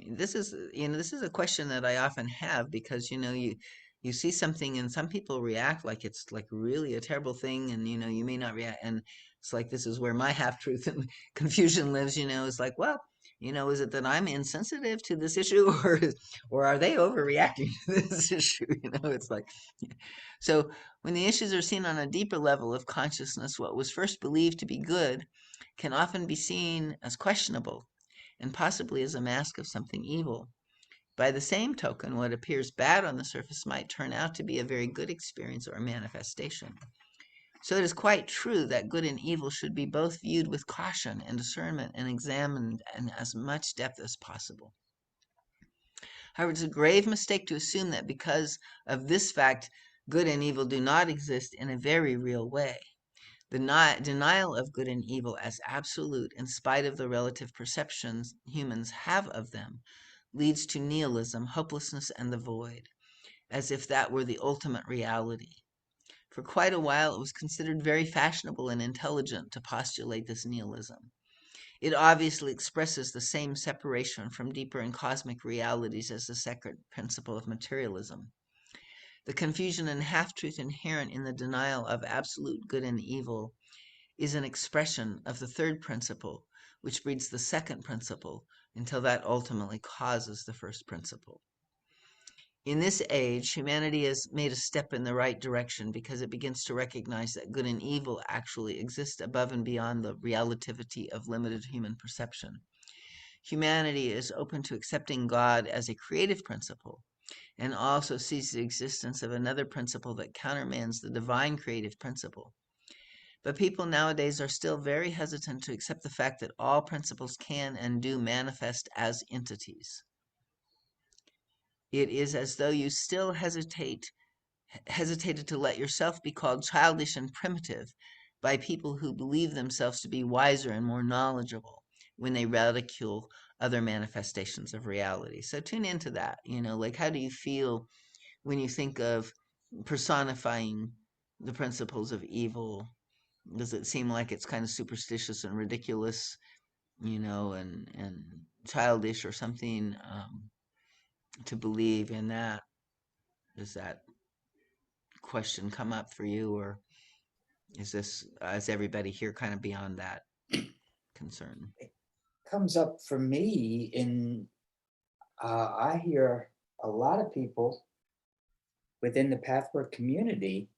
This is a question that I often have because, you see something and some people react like it's like really a terrible thing, and, you may not react. And it's like, this is where my half-truth and confusion lives, it's like, well, is it that I'm insensitive to this issue, or are they overreacting to this issue? It's like, so when the issues are seen on a deeper level of consciousness, what was first believed to be good can often be seen as questionable and possibly as a mask of something evil. By the same token, what appears bad on the surface might turn out to be a very good experience or manifestation. So it is quite true that good and evil should be both viewed with caution and discernment and examined in as much depth as possible. However, it's a grave mistake to assume that because of this fact, good and evil do not exist in a very real way. The denial of good and evil as absolute, in spite of the relative perceptions humans have of them, leads to nihilism, hopelessness, and the void, as if that were the ultimate reality. For quite a while, it was considered very fashionable and intelligent to postulate this nihilism. It obviously expresses the same separation from deeper and cosmic realities as the second principle of materialism. The confusion and half-truth inherent in the denial of absolute good and evil is an expression of the third principle, which breeds the second principle until that ultimately causes the first principle. In this age, humanity has made a step in the right direction because it begins to recognize that good and evil actually exist above and beyond the relativity of limited human perception. Humanity is open to accepting God as a creative principle and also sees the existence of another principle that countermands the divine creative principle. But people nowadays are still very hesitant to accept the fact that all principles can and do manifest as entities. It is as though you still hesitate hesitated to let yourself be called childish and primitive by people who believe themselves to be wiser and more knowledgeable when they ridicule other manifestations of reality. So tune into that, like how do you feel when you think of personifying the principles of evil? Does it seem like it's kind of superstitious and ridiculous, and childish or something, to believe in that? Does that question come up for you, or is everybody here kind of beyond that concern? Comes up for me I hear a lot of people within the Pathwork community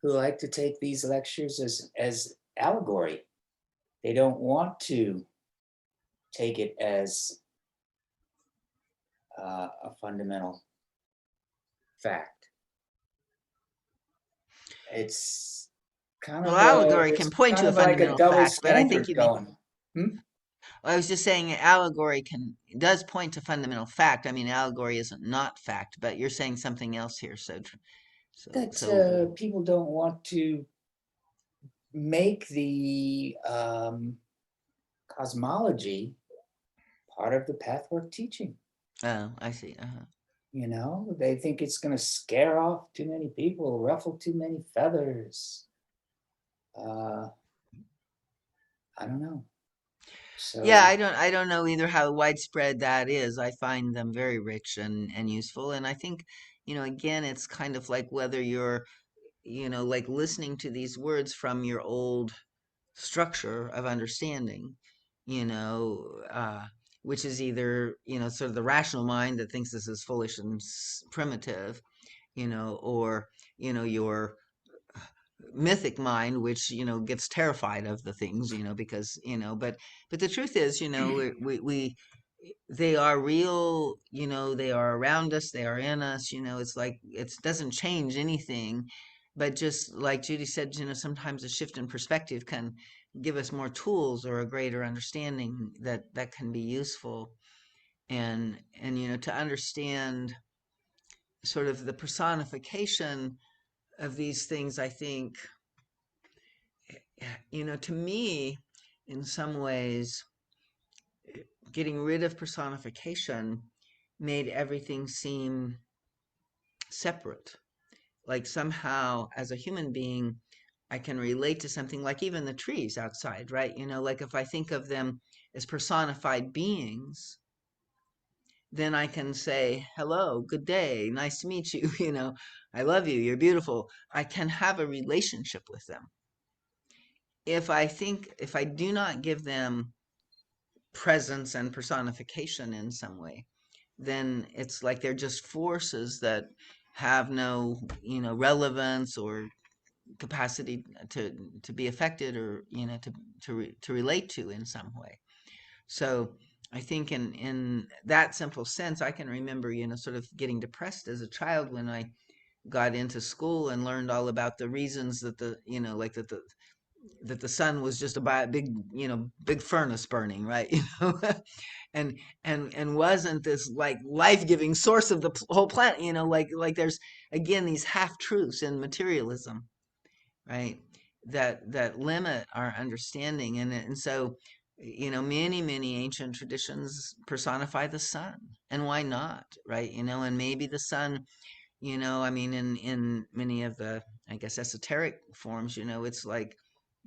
who like to take these lectures as allegory. They don't want to take it as a fundamental fact. It's kind of Allegory can point to a like a fundamental double fact, but I think standard you mean, going. I was just saying allegory does point to fundamental fact. I mean, allegory isn't not fact, but you're saying something else here. That people don't want to make the cosmology part of the Pathwork teaching. Oh, I see. They think it's going to scare off too many people, ruffle too many feathers. I don't know. So Yeah, I don't know either how widespread that is. I find them very rich and useful. And I think, again, it's kind of like whether you're, like listening to these words from your old structure of understanding, which is either, sort of the rational mind that thinks this is foolish and primitive, or, your mythic mind, which, gets terrified of the things, because, but the truth is, we they are real, they are around us, they are in us, it's like, it doesn't change anything. But just like Judy said, sometimes a shift in perspective can give us more tools or a greater understanding that can be useful. And to understand sort of the personification of these things, I think, to me, in some ways, getting rid of personification made everything seem separate. Like somehow, as a human being, I can relate to something like even the trees outside, right? Like if I think of them as personified beings, then I can say, hello, good day, nice to meet you, I love you, you're beautiful. I can have a relationship with them. If I do not give them presence and personification in some way, then it's like they're just forces that have no, relevance or capacity to be affected or, to relate to in some way. So I think in that simple sense, I can remember, sort of getting depressed as a child when I got into school and learned all about the reasons that that the sun was just a big furnace burning, right? And wasn't this like life-giving source of the whole planet, like there's again these half-truths in materialism, right? That limit our understanding. And so, many ancient traditions personify the sun, and why not, right? And maybe the sun, I mean, in many of the, I guess, esoteric forms, it's like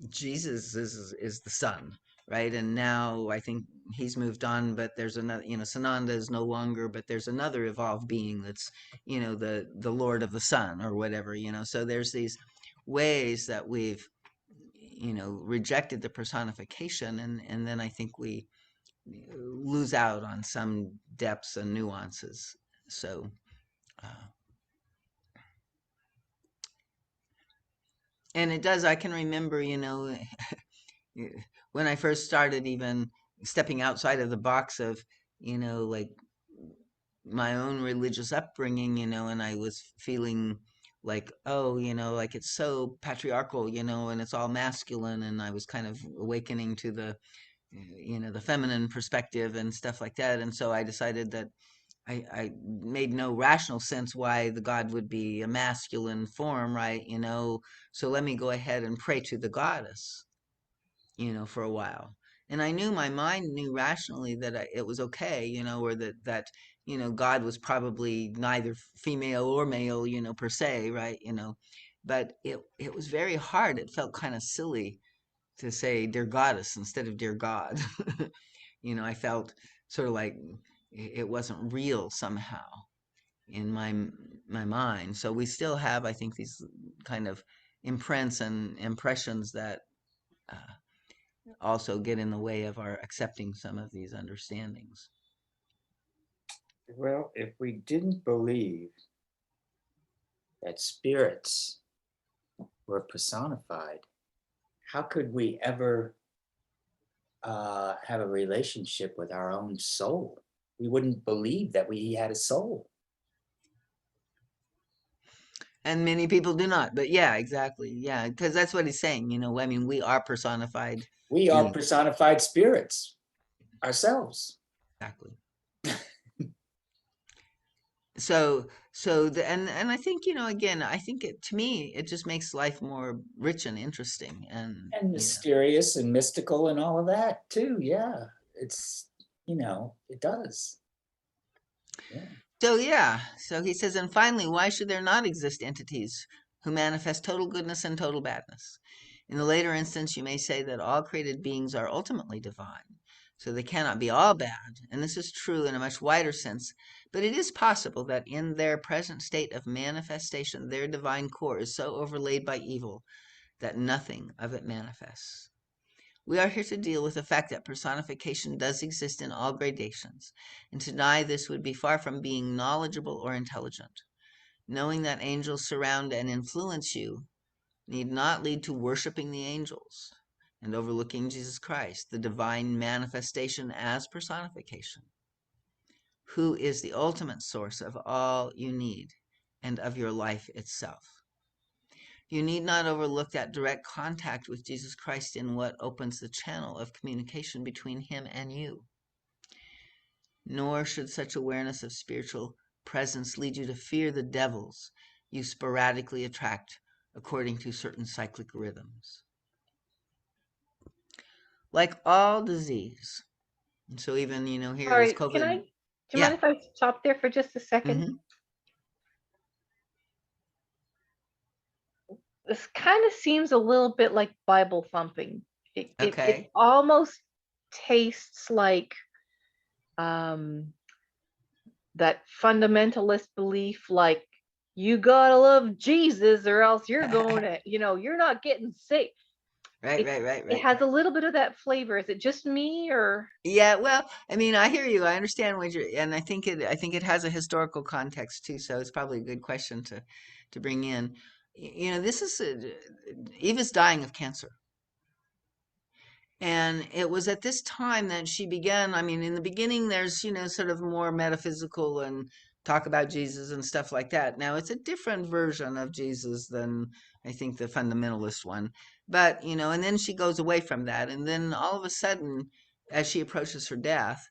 Jesus is the sun, right? And now I think he's moved on, but there's another, Sananda is no longer, but there's another evolved being that's, the Lord of the Sun or whatever, So there's these ways that we've, rejected the personification, and then I think we lose out on some depths and nuances. So, and it does, I can remember, when I first started even stepping outside of the box of, like my own religious upbringing, and I was feeling like, oh, like it's so patriarchal, and it's all masculine, and I was kind of awakening to the feminine perspective and stuff like that. And so I decided that I made no rational sense why the God would be a masculine form, right? So let me go ahead and pray to the goddess, for a while. And I knew my mind knew rationally that it was okay, or that God was probably neither female or male, per se, right? But it was very hard. It felt kind of silly to say dear goddess instead of dear God. I felt sort of like it wasn't real somehow in my mind. So we still have, I think, these kind of imprints and impressions that also get in the way of our accepting some of these understandings. Well, if we didn't believe that spirits were personified, how could we ever have a relationship with our own soul? We wouldn't believe that we had a soul. And many people do not, but yeah, exactly. Yeah, because that's what he's saying. I mean, we are personified We are beings. personified spirits ourselves. Exactly. And I think, again, I think to me, it just makes life more rich and interesting. And mysterious and mystical and all of that too. Yeah, it's, it does. Yeah. So he says, and finally, why should there not exist entities who manifest total goodness and total badness? In the later instance, you may say that all created beings are ultimately divine, so they cannot be all bad, and this is true in a much wider sense, but it is possible that in their present state of manifestation, their divine core is so overlaid by evil that nothing of it manifests. We are here to deal with the fact that personification does exist in all gradations, and to deny this would be far from being knowledgeable or intelligent. Knowing that angels surround and influence you need not lead to worshiping the angels and overlooking Jesus Christ, the divine manifestation as personification, who is the ultimate source of all you need and of your life itself. You need not overlook that direct contact with Jesus Christ in what opens the channel of communication between him and you. Nor should such awareness of spiritual presence lead you to fear the devils you sporadically attract according to certain cyclic rhythms. Like all disease, and so even, here Sorry, with COVID. do you mind if I stop there for just a second? Mm-hmm. This kind of seems a little bit like Bible thumping. Okay. It almost tastes like that fundamentalist belief, like you gotta love Jesus or else you're going to, you're not getting saved. Right. It has a little bit of that flavor. Is it just me or? Yeah, well, I mean, I hear you. I understand what and I think it has a historical context too. So it's probably a good question to bring in. This is Eva's dying of cancer. And it was at this time that she began. I mean, in the beginning, there's, sort of more metaphysical and talk about Jesus and stuff like that. Now, it's a different version of Jesus than I think the fundamentalist one. But, and then she goes away from that. And then all of a sudden, as she approaches her death,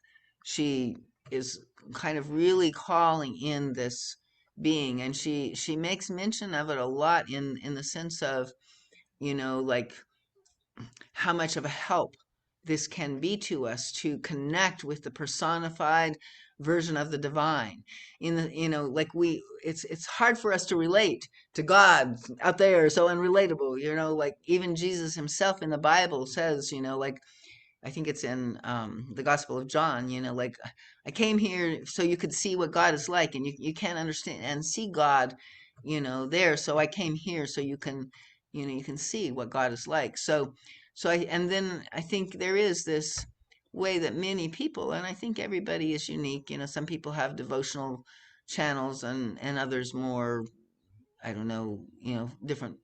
she is kind of really calling in this being. And she makes mention of it a lot in the sense of, like, how much of a help this can be to us to connect with the personified version of the divine. It's hard for us to relate to God out there, so unrelatable, like even Jesus himself in the Bible says, like, I think it's in the Gospel of John, like, I came here so you could see what God is like, and you can't understand and see God, there. So I came here so you can, you can see what God is like. And then I think there is this way that many people, and I think everybody is unique, some people have devotional channels and others more, I don't know, different,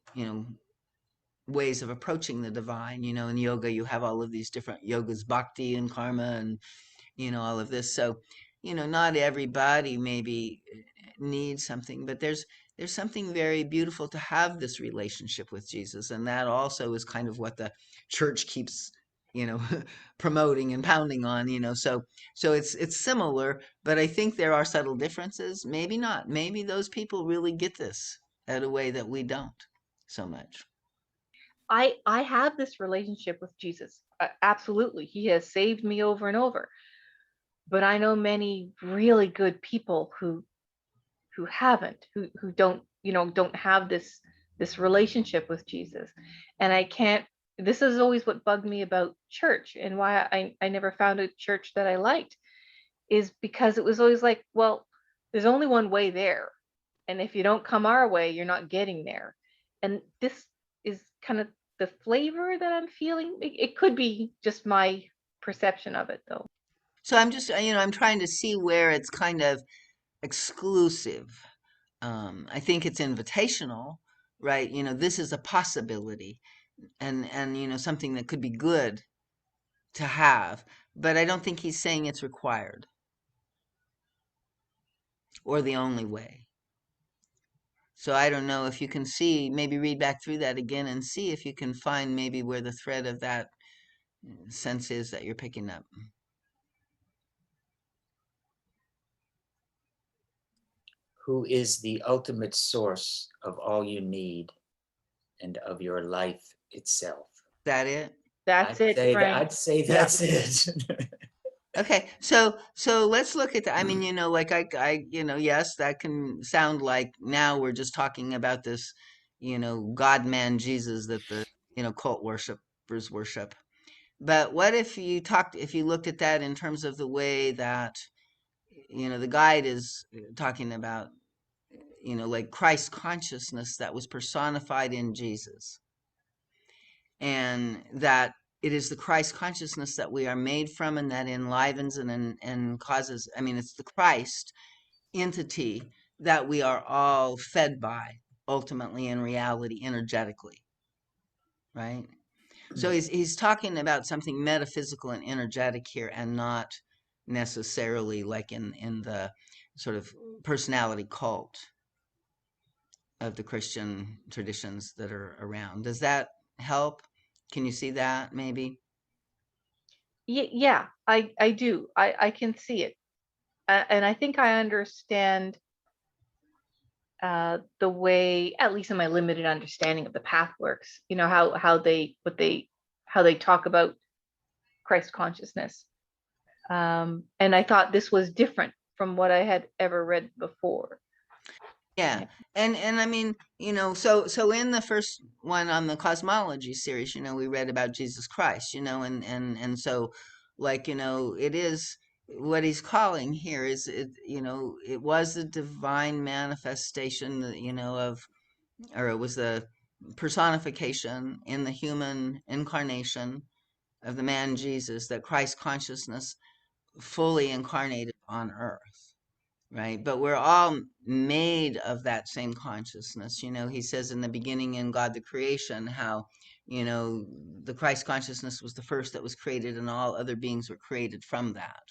ways of approaching the divine. In yoga you have all of these different yogas, bhakti and karma, and all of this. So not everybody maybe needs something, but there's something very beautiful to have this relationship with Jesus, and that also is kind of what the church keeps you know, promoting and pounding on, you know. So it's similar, but I think there are subtle differences. Maybe not. Maybe those people really get this at a way that we don't so much. I have this relationship with Jesus. Absolutely. He has saved me over and over. But I know many really good people who haven't, who don't, don't have this relationship with Jesus. And I can't, this is always what bugged me about church, and why I never found a church that I liked, is because it was always like, well, there's only one way there. And if you don't come our way, you're not getting there. And this is kind of the flavor that I'm feeling. It could be just my perception of it, though. So I'm just, I'm trying to see where it's kind of exclusive. I think it's invitational, right? This is a possibility, and something that could be good to have, but I don't think he's saying it's required or the only way. So I don't know if you can see, maybe read back through that again and see if you can find maybe where the thread of that sense is that you're picking up. Who is the ultimate source of all you need and of your life itself. Is that it? That's it, Frank. I'd say that's it. Okay, so let's look at that. I mean, like I, yes, that can sound like now we're just talking about this, God man Jesus that the, cult worshipers worship. But what if you looked at that in terms of the way that, the guide is talking about, like Christ consciousness that was personified in Jesus. And that it is the Christ consciousness that we are made from, and that enlivens and causes, I mean, it's the Christ entity that we are all fed by, ultimately, in reality, energetically, right? So he's talking about something metaphysical and energetic here, and not necessarily like in the sort of personality cult of the Christian traditions that are around. Does that help? Can you see that maybe? Yeah, I do. I can see it. And I think I understand the way, at least in my limited understanding of the path works, how they talk about Christ consciousness. And I thought this was different from what I had ever read before. Yeah. And I mean, so in the first one on the cosmology series, we read about Jesus Christ, and so like, it is what he's calling here is it, it was a divine manifestation, or it was the personification in the human incarnation of the man Jesus, that Christ consciousness fully incarnated on earth. Right. But we're all made of that same consciousness. He says in the beginning in God, the creation, how, the Christ consciousness was the first that was created, and all other beings were created from that.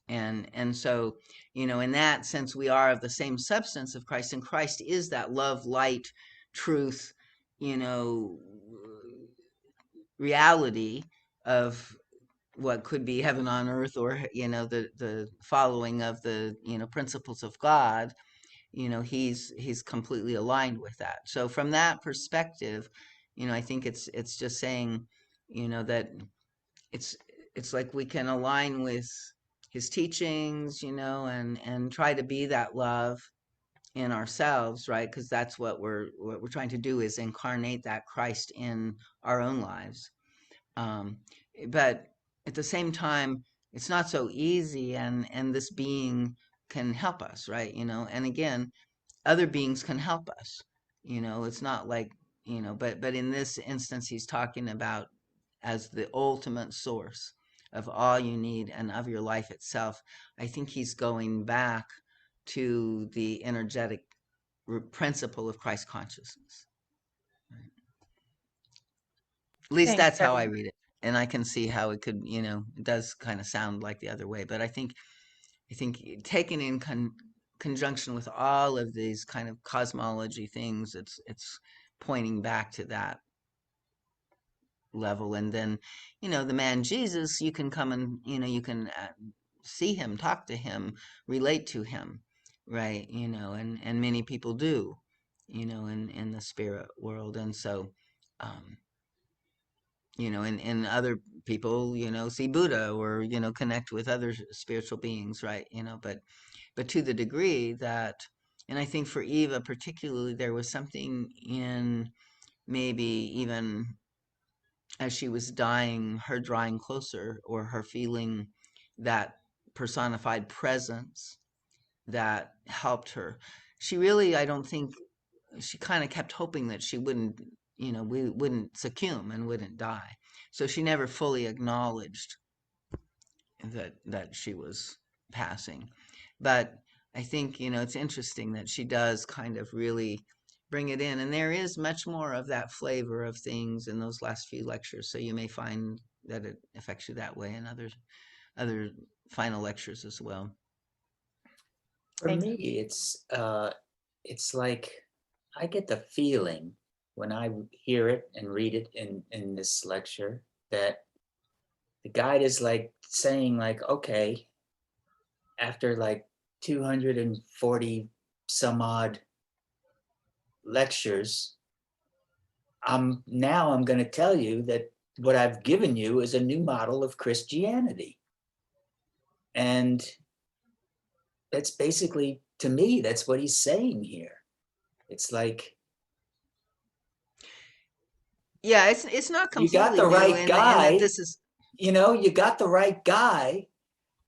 And so, in that sense, we are of the same substance of Christ, and Christ is that love, light, truth, reality of what could be heaven on earth, or the following of the principles of God. He's completely aligned with that. So from that perspective, I think it's just saying, that it's like we can align with his teachings, and try to be that love in ourselves, right? Because that's what we're trying to do, is incarnate that Christ in our own lives. But at the same time, it's not so easy, and this being can help us, right? And again, other beings can help us. It's not like, but in this instance, he's talking about as the ultimate source of all you need and of your life itself. I think he's going back to the energetic principle of Christ consciousness. Right? At least Thanks, that's how I Kevin. read it. And I can see how it could, it does kind of sound like the other way. But I think taken in conjunction with all of these kind of cosmology things, it's pointing back to that. level. And then, the man Jesus, you can come and, you can see him, talk to him, relate to him, right? And many people do, in the spirit world. And so, um, and other people, see Buddha or, connect with other spiritual beings, right? But to the degree that, and I think for Eva particularly, there was something in maybe even as she was dying, her drawing closer, or her feeling that personified presence that helped her. She really, I don't think, she kind of kept hoping that she wouldn't, we wouldn't succumb and wouldn't die. So she never fully acknowledged that she was passing. But I think, it's interesting that she does kind of really bring it in. And there is much more of that flavor of things in those last few lectures. So you may find that it affects you that way in other final lectures as well. For Thank me, it's like I get the feeling when I hear it and read it in this lecture that the guide is like saying like, okay, after like 240 some odd lectures, I'm going to tell you that what I've given you is a new model of Christianity. And that's basically, to me, that's what he's saying here. It's like, yeah, it's not you completely got the new right in guy. that this is You got the right guy.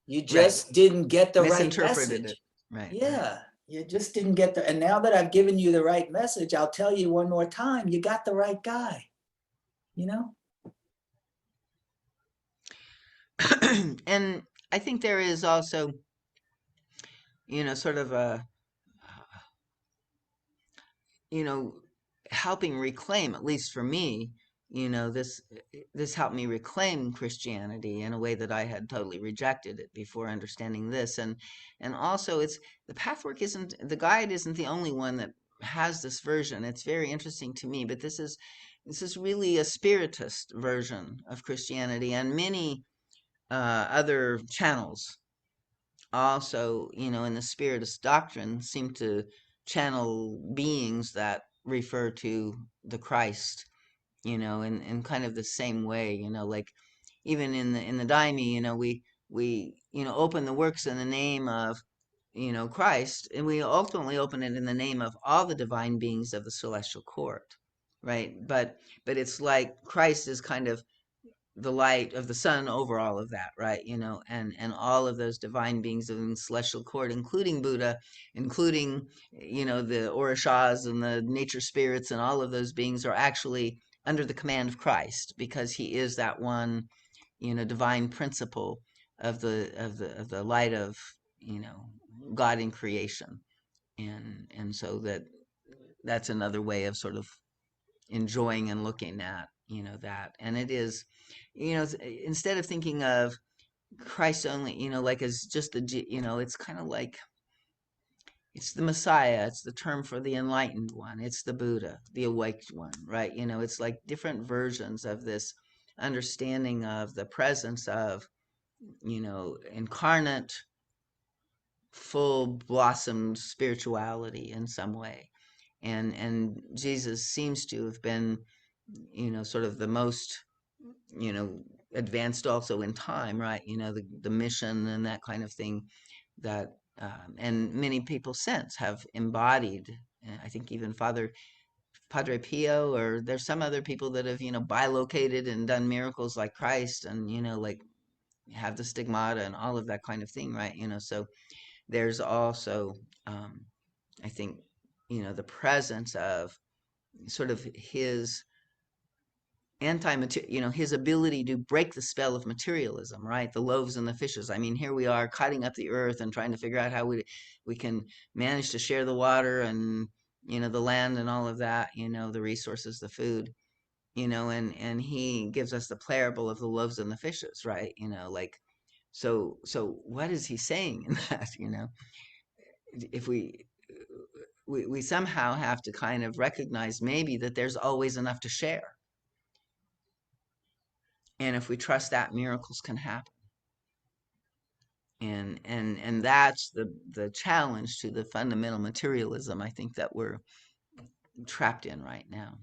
You right. just didn't get the right Misinterpreted message. it. Right. Yeah, you just didn't get the. And now that I've given you the right message, I'll tell you one more time: you got the right guy. And I think there is also, sort of a, helping reclaim, at least for me, this helped me reclaim Christianity in a way that I had totally rejected it before understanding this. And also the pathwork the guide isn't the only one that has this version. It's very interesting to me, but this is really a spiritist version of Christianity, and many other channels also, in the spiritist doctrine, seem to channel beings that refer to the Christ, in kind of the same way, like even in the Daimi, we open the works in the name of, Christ, and we ultimately open it in the name of all the divine beings of the celestial court, right? But it's like Christ is kind of the light of the sun over all of that, right? And all of those divine beings in the celestial court, including Buddha, including, the Orishas and the nature spirits, and all of those beings are actually under the command of Christ, because he is that one, divine principle of the light of, God in creation. And so that's another way of sort of enjoying and looking at, that. And it is, instead of thinking of Christ only, like as just it's kind of like it's the Messiah, it's the term for the enlightened one, it's the Buddha, the awaked one, right? It's like different versions of this understanding of the presence of, incarnate, full blossomed spirituality in some way. And Jesus seems to have been, sort of the most, advanced also in time, right? The mission and that kind of thing that, and many people since have embodied. I think even Padre Pio, or there's some other people that have, bilocated and done miracles like Christ, and, like have the stigmata and all of that kind of thing, right? So there's also, I think, the presence of sort of his his ability to break the spell of materialism, right? The loaves and the fishes. I mean, here we are cutting up the earth and trying to figure out how we can manage to share the water and, the land and all of that, the resources, the food, and he gives us the parable of the loaves and the fishes, right? Like, so what is he saying in that? If we somehow have to kind of recognize maybe that there's always enough to share. And if we trust that, miracles can happen. And that's the challenge to the fundamental materialism I think that we're trapped in right now.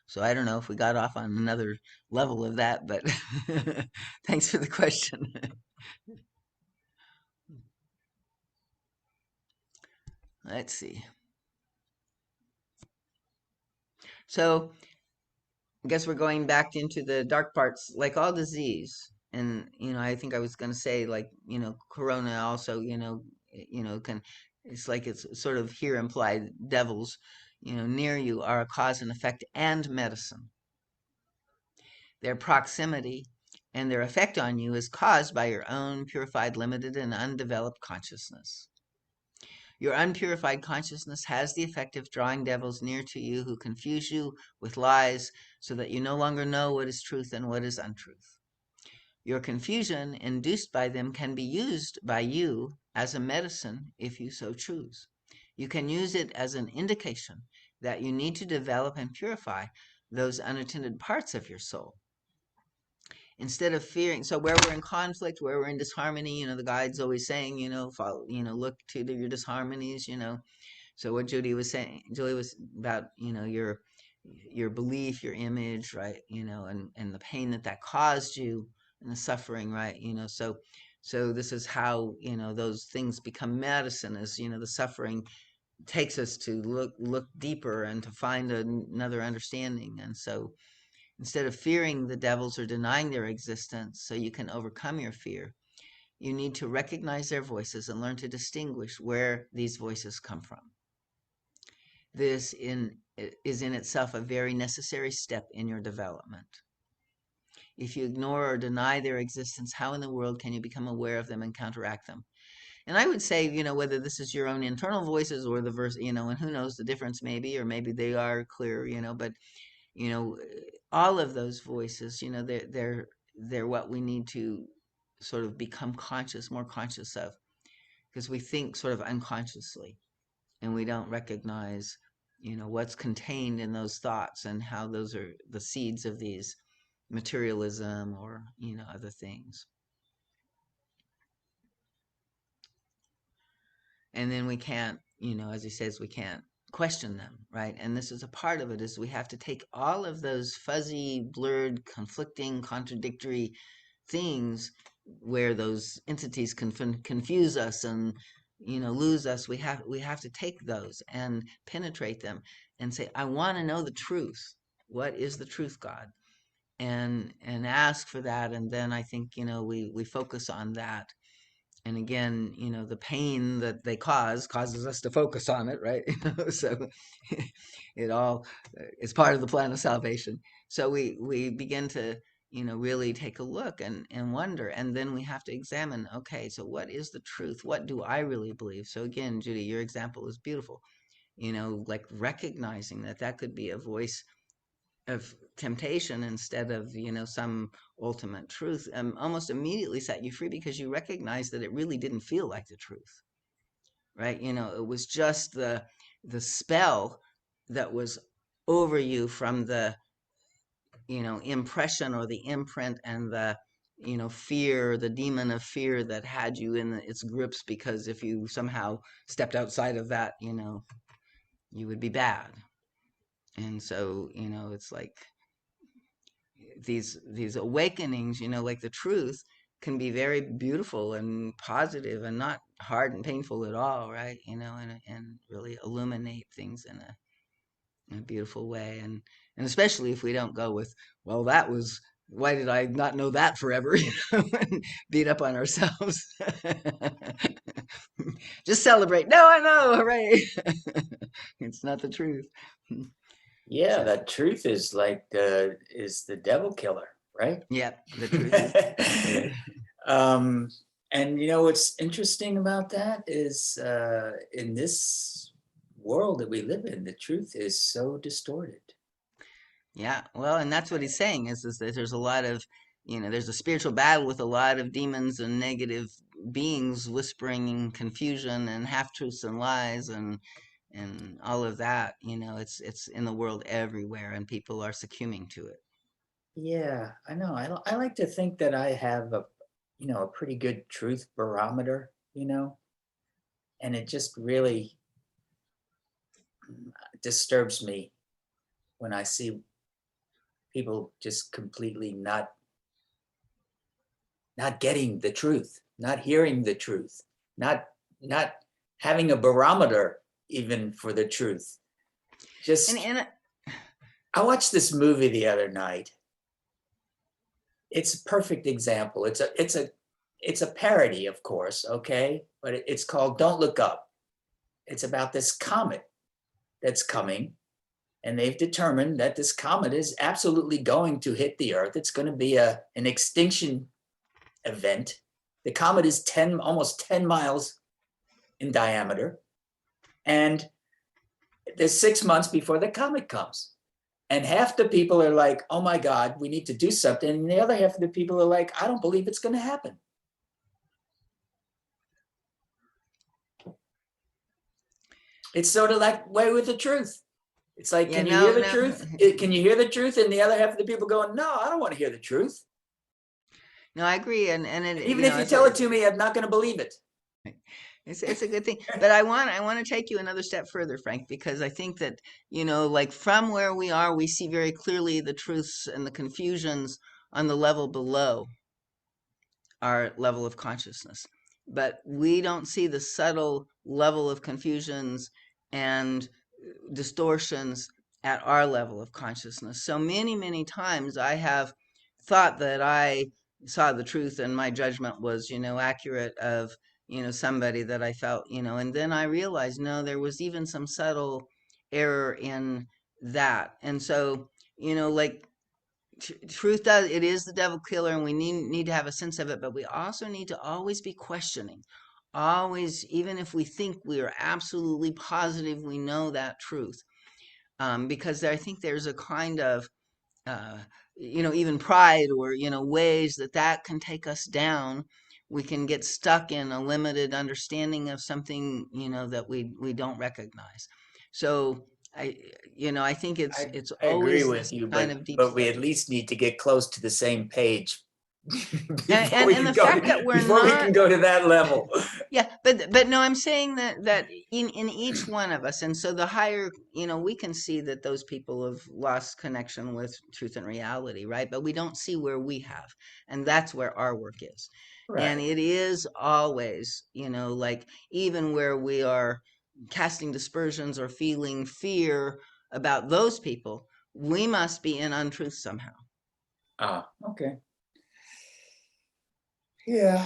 So I don't know if we got off on another level of that, but thanks for the question. Let's see. So I guess we're going back into the dark parts, like all disease. And, I think I was going to say, like, Corona also, can, it's like it's sort of here implied devils, near you are a cause and effect and medicine. Their proximity and their effect on you is caused by your own purified, limited, and undeveloped consciousness. Your unpurified consciousness has the effect of drawing devils near to you who confuse you with lies so that you no longer know what is truth and what is untruth. Your confusion induced by them can be used by you as a medicine if you so choose. You can use it as an indication that you need to develop and purify those unattended parts of your soul. Instead of fearing, so where we're in conflict, where we're in disharmony, the guide's always saying, follow, look to your disharmonies, So what Julie was about, your belief, your image, right, and the pain that caused you and the suffering, right, so this is how, those things become medicine, as, the suffering takes us to look deeper and to find another understanding. And so instead of fearing the devils or denying their existence so you can overcome your fear, you need to recognize their voices and learn to distinguish where these voices come from. This is in itself a very necessary step in your development. If you ignore or deny their existence, how in the world can you become aware of them and counteract them? And I would say, whether this is your own internal voices or the verse, and who knows the difference maybe, or maybe they are clear, but all of those voices, they're what we need to sort of become more conscious of, because we think sort of unconsciously and we don't recognize, what's contained in those thoughts and how those are the seeds of these materialism or, other things. And then we can't, as he says, we can't question them, right? And this is a part of it, is we have to take all of those fuzzy, blurred, conflicting, contradictory things where those entities can confuse us and lose us. We have to take those and penetrate them and say, I want to know the truth. What is the truth, God? And ask for that. And then I think we focus on that. And again, the pain that they causes us to focus on it, right? So it all is part of the plan of salvation. So we begin to, really take a look and wonder. And then we have to examine, okay, so what is the truth? What do I really believe? So again, Judy, your example is beautiful. Like recognizing that could be a voice of temptation instead of some ultimate truth, almost immediately set you free, because you recognize that it really didn't feel like the truth, right? It was just the spell that was over you from the impression or the imprint and the fear, the demon of fear that had you in its grips, because if you somehow stepped outside of that, you would be bad. And so it's like these awakenings, like the truth, can be very beautiful and positive and not hard and painful at all, right? And really illuminate things in a beautiful way. And especially if we don't go with, well, that was, why did I not know that forever? And beat up on ourselves. Just celebrate. No, I know, hooray. It's not the truth. Yeah, that truth is like is the devil killer, right? Yep, the truth. And what's interesting about that is in this world that we live in, the truth is so distorted. Yeah, well, and that's what he's saying is that there's a lot of, there's a spiritual battle with a lot of demons and negative beings whispering confusion and half truths and lies, and and all of that, it's in the world everywhere, and people are succumbing to it. Yeah, I know. I like to think that I have a pretty good truth barometer, and it just really disturbs me when I see people just completely not getting the truth, not hearing the truth, not having a barometer even for the truth. Just And I watched this movie the other night. It's a perfect example. It's a parody, of course, okay? But it's called Don't Look Up. It's about this comet that's coming, and they've determined that this comet is absolutely going to hit the Earth. It's going to be an extinction event. The comet is almost 10 miles in diameter, and there's 6 months before the comet comes. And half the people are like, oh my God, we need to do something. And the other half of the people are like, I don't believe it's going to happen. It's sort of like way with the truth. It's like, Yeah, can you hear the no. truth? Can you hear the truth? And the other half of the people going, no, I don't want to hear the truth. No, I agree, and it, Even if you tell it to me, I'm not going to believe it. it's a good thing. But I want to take you another step further, Frank, because I think that, like from where we are, we see very clearly the truths and the confusions on the level below our level of consciousness. But we don't see the subtle level of confusions and distortions at our level of consciousness. So many, many times I have thought that I saw the truth and my judgment was, accurate of, somebody that I felt, and then I realized, no, there was even some subtle error in that. And so, like truth does, it is the devil killer, and we need to have a sense of it, but we also need to always be questioning, always, even if we think we are absolutely positive we know that truth, because I think there's a kind of even pride, or ways that can take us down. We can get stuck in a limited understanding of something that we don't recognize. So I think it's I agree always with this you, kind of deep but we at study. least need to get close to the same page and, before and, we and can the go fact that we're before we not can go to that level. Yeah, but no, I'm saying that in each one of us, and so the higher, we can see that those people have lost connection with truth and reality, right? But we don't see where we have, and that's where our work is. And Right. it is always, like even where we are casting dispersions or feeling fear about those people, we must be in untruth somehow. Ah, okay. Yeah.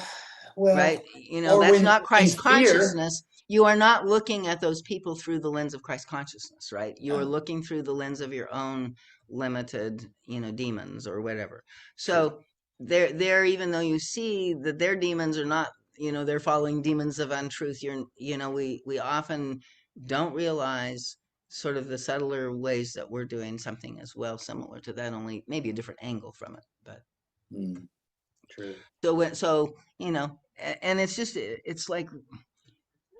Well, Right? or That's when not in Christ fear. consciousness. You are not looking at those people through the lens of Christ consciousness, right? You are Oh, looking through the lens of your own limited, demons or whatever. true. So they're even though you see that their demons are not, they're following demons of untruth, we often don't realize sort of the subtler ways that we're doing something as well, similar to that, only maybe a different angle from it. But True. so and it's just it's like,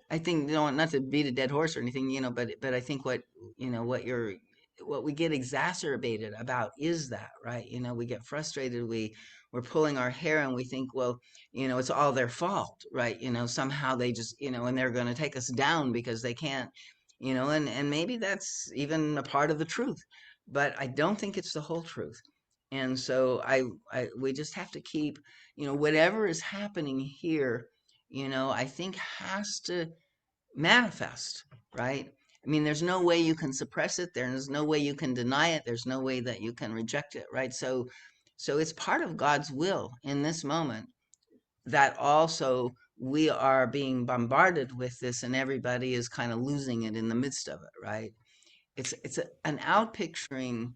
I think, not to beat a dead horse or anything, but I think what we get exacerbated about is that, right? We get frustrated, we're pulling our hair, and we think, well, it's all their fault, right? Somehow they just, and they're going to take us down because they can't, and maybe that's even a part of the truth, but I don't think it's the whole truth. And so we just have to keep, whatever is happening here, I think has to manifest, right? I mean, there's no way you can suppress it. There's no way you can deny it. There's no way that you can reject it, right? So it's part of God's will in this moment that also we are being bombarded with this, and everybody is kind of losing it in the midst of it, right? It's an outpicturing,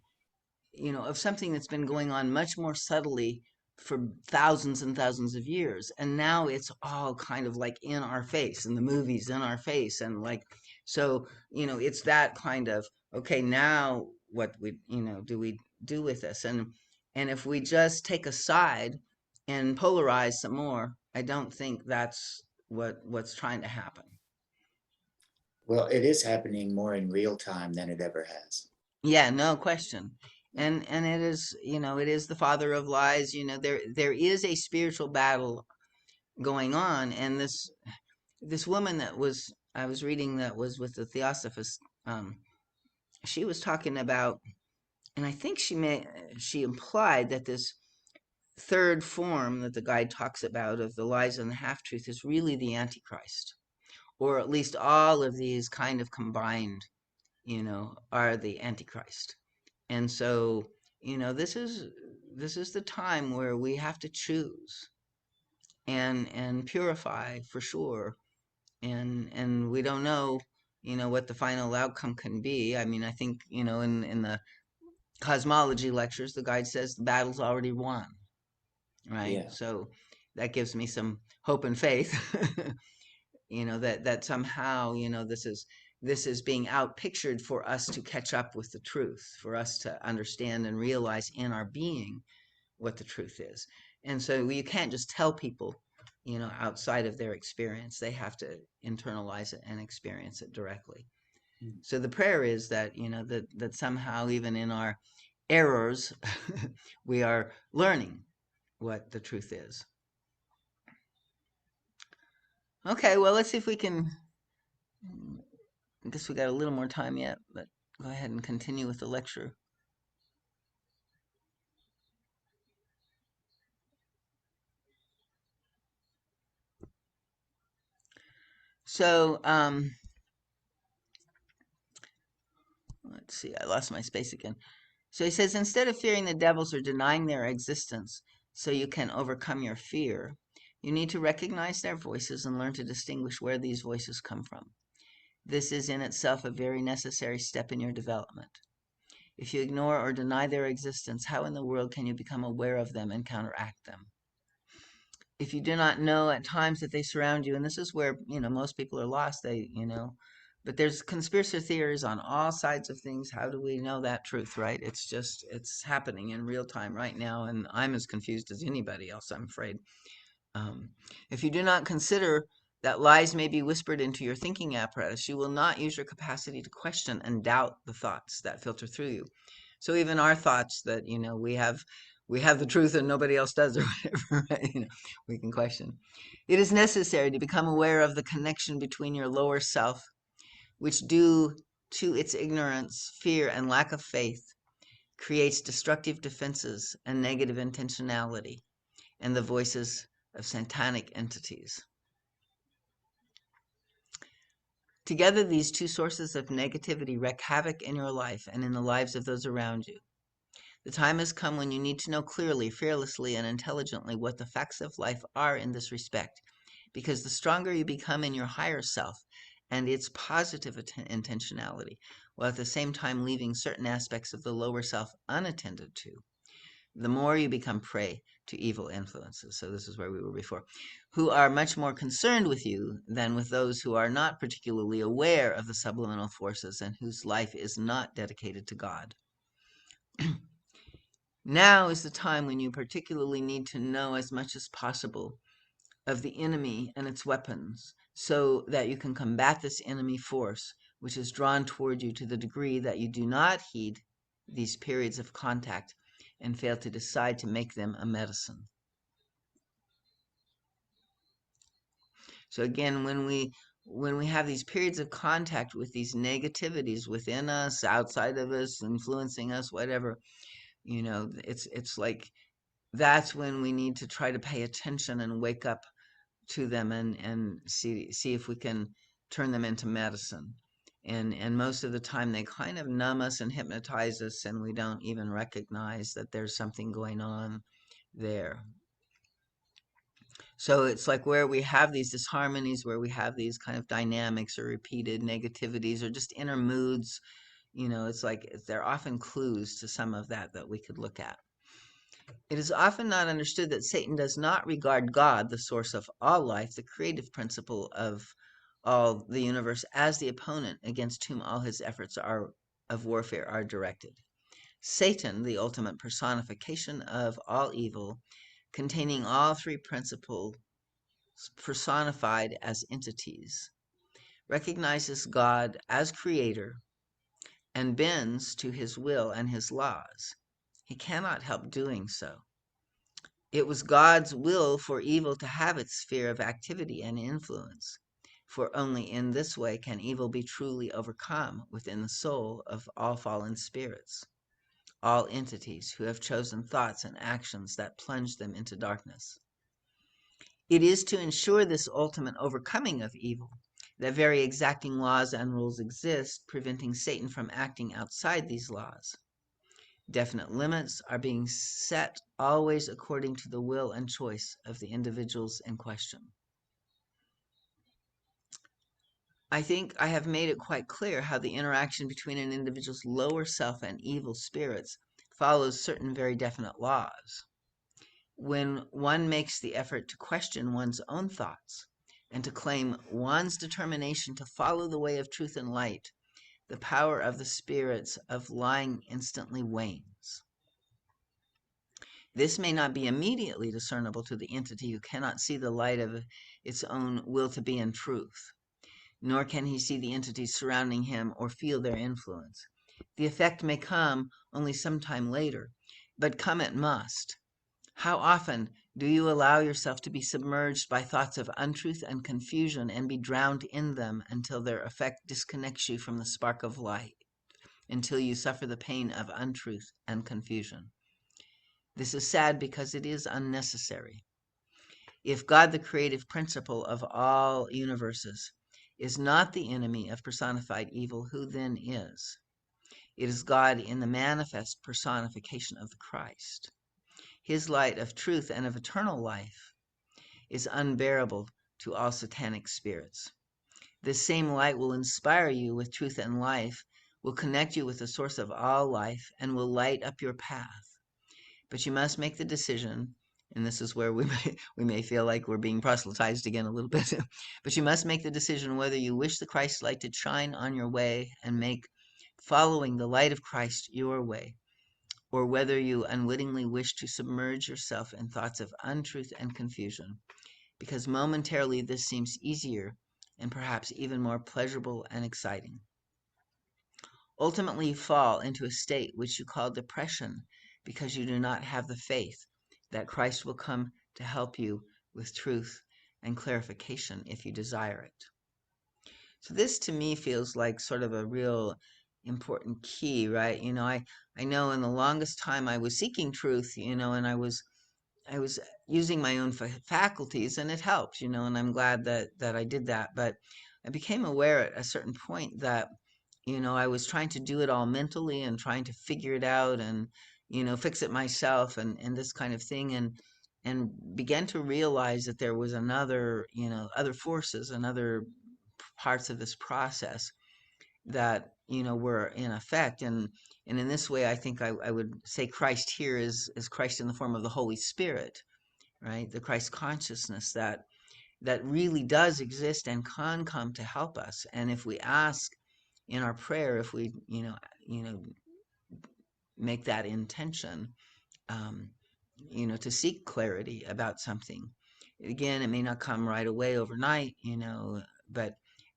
of something that's been going on much more subtly for thousands and thousands of years. And now it's all kind of like in our face, and the movies in our face. And like, so, it's that kind of, okay, now what do we do with this? And if we just take a side and polarize some more, I don't think that's what's trying to happen. Well, it is happening more in real time than it ever has. Yeah, no question. And it is, it is the father of lies. There is a spiritual battle going on, and this woman that I was reading, that was with the Theosophist, she was talking about, and I think she implied that this third form that the guide talks about of the lies and the half truth is really the Antichrist, or at least all of these kind of combined, are the Antichrist. And so, this is the time where we have to choose and purify for sure. And we don't know, what the final outcome can be. I mean, I think, in the cosmology lectures, the guide says the battle's already won, right? Yeah. So that gives me some hope and faith, that somehow, this is being outpictured for us to catch up with the truth, for us to understand and realize in our being what the truth is. And so you can't just tell people, outside of their experience. They have to internalize it and experience it directly. Mm. So the prayer is that, that somehow, even in our errors, we are learning what the truth is. Okay, well, let's see if we can. I guess we got a little more time yet, but go ahead and continue with the lecture. So, let's see, I lost my space again. So he says, instead of fearing the devils or denying their existence so you can overcome your fear, you need to recognize their voices and learn to distinguish where these voices come from. This is in itself a very necessary step in your development. If you ignore or deny their existence, how in the world can you become aware of them and counteract them? If you do not know at times that they surround you, and this is where, most people are lost, but there's conspiracy theories on all sides of things. How do we know that truth, right? It's happening in real time right now, and I'm as confused as anybody else, I'm afraid. If you do not consider that lies may be whispered into your thinking apparatus, you will not use your capacity to question and doubt the thoughts that filter through you. So even our thoughts that, we have the truth and nobody else does, or whatever, right? We can question. It is necessary to become aware of the connection between your lower self, which due to its ignorance, fear, and lack of faith, creates destructive defenses and negative intentionality, and the voices of satanic entities. Together, these two sources of negativity wreak havoc in your life and in the lives of those around you. The time has come when you need to know clearly, fearlessly, and intelligently what the facts of life are in this respect, because the stronger you become in your higher self and its positive intentionality, while at the same time leaving certain aspects of the lower self unattended to, the more you become prey to evil influences. So this is where we were before, who are much more concerned with you than with those who are not particularly aware of the subliminal forces and whose life is not dedicated to God. Now is the time when you particularly need to know as much as possible of the enemy and its weapons, so that you can combat this enemy force, which is drawn toward you to the degree that you do not heed these periods of contact and fail to decide to make them a medicine. So again, when we have these periods of contact with these negativities within us, outside of us, influencing us, whatever, it's like that's when we need to try to pay attention and wake up to them and see if we can turn them into medicine. And most of the time they kind of numb us and hypnotize us, and we don't even recognize that there's something going on there. So it's like where we have these disharmonies, where we have these kind of dynamics or repeated negativities or just inner moods, it's like they're often clues to some of that we could look at. It is often not understood that Satan does not regard God, the source of all life, the creative principle of all the universe, as the opponent against whom all his efforts of warfare are directed. Satan, the ultimate personification of all evil, containing all three principles personified as entities, recognizes God as creator and bends to his will and his laws, he cannot help doing so. It was God's will for evil to have its sphere of activity and influence, for only in this way can evil be truly overcome within the soul of all fallen spirits, all entities who have chosen thoughts and actions that plunge them into darkness. It is to ensure this ultimate overcoming of evil that very exacting laws and rules exist, preventing Satan from acting outside these laws. Definite limits are being set always according to the will and choice of the individuals in question. I think I have made it quite clear how the interaction between an individual's lower self and evil spirits follows certain very definite laws. When one makes the effort to question one's own thoughts and to claim one's determination to follow the way of truth and light, the power of the spirits of lying instantly wanes. This may not be immediately discernible to the entity who cannot see the light of its own will to be in truth, nor can he see the entities surrounding him or feel their influence. The effect may come only some time later, but come it must. How often do you allow yourself to be submerged by thoughts of untruth and confusion and be drowned in them until their effect disconnects you from the spark of light, until you suffer the pain of untruth and confusion? This is sad because it is unnecessary. If God, the creative principle of all universes, is not the enemy of personified evil, who then is? It is God in the manifest personification of the Christ. His light of truth and of eternal life is unbearable to all satanic spirits. This same light will inspire you with truth and life, will connect you with the source of all life, and will light up your path. But you must make the decision, and this is where we may feel like we're being proselytized again a little bit, but you must make the decision whether you wish the Christ light to shine on your way and make following the light of Christ your way, or whether you unwittingly wish to submerge yourself in thoughts of untruth and confusion, because momentarily this seems easier and perhaps even more pleasurable and exciting. Ultimately, you fall into a state which you call depression because you do not have the faith that Christ will come to help you with truth and clarification if you desire it. So this to me feels like sort of a real important key, right? I know in the longest time I was seeking truth, and I was using my own faculties, and it helped, and I'm glad that I did that. But I became aware at a certain point that I was trying to do it all mentally and trying to figure it out and, fix it myself and this kind of thing. And began to realize that there was other forces and other parts of this process that, were in effect. And in this way, I think I would say Christ here is Christ in the form of the Holy Spirit, right? The Christ consciousness that really does exist and can come to help us. And if we ask in our prayer, if we, make that intention, to seek clarity about something. Again, it may not come right away overnight,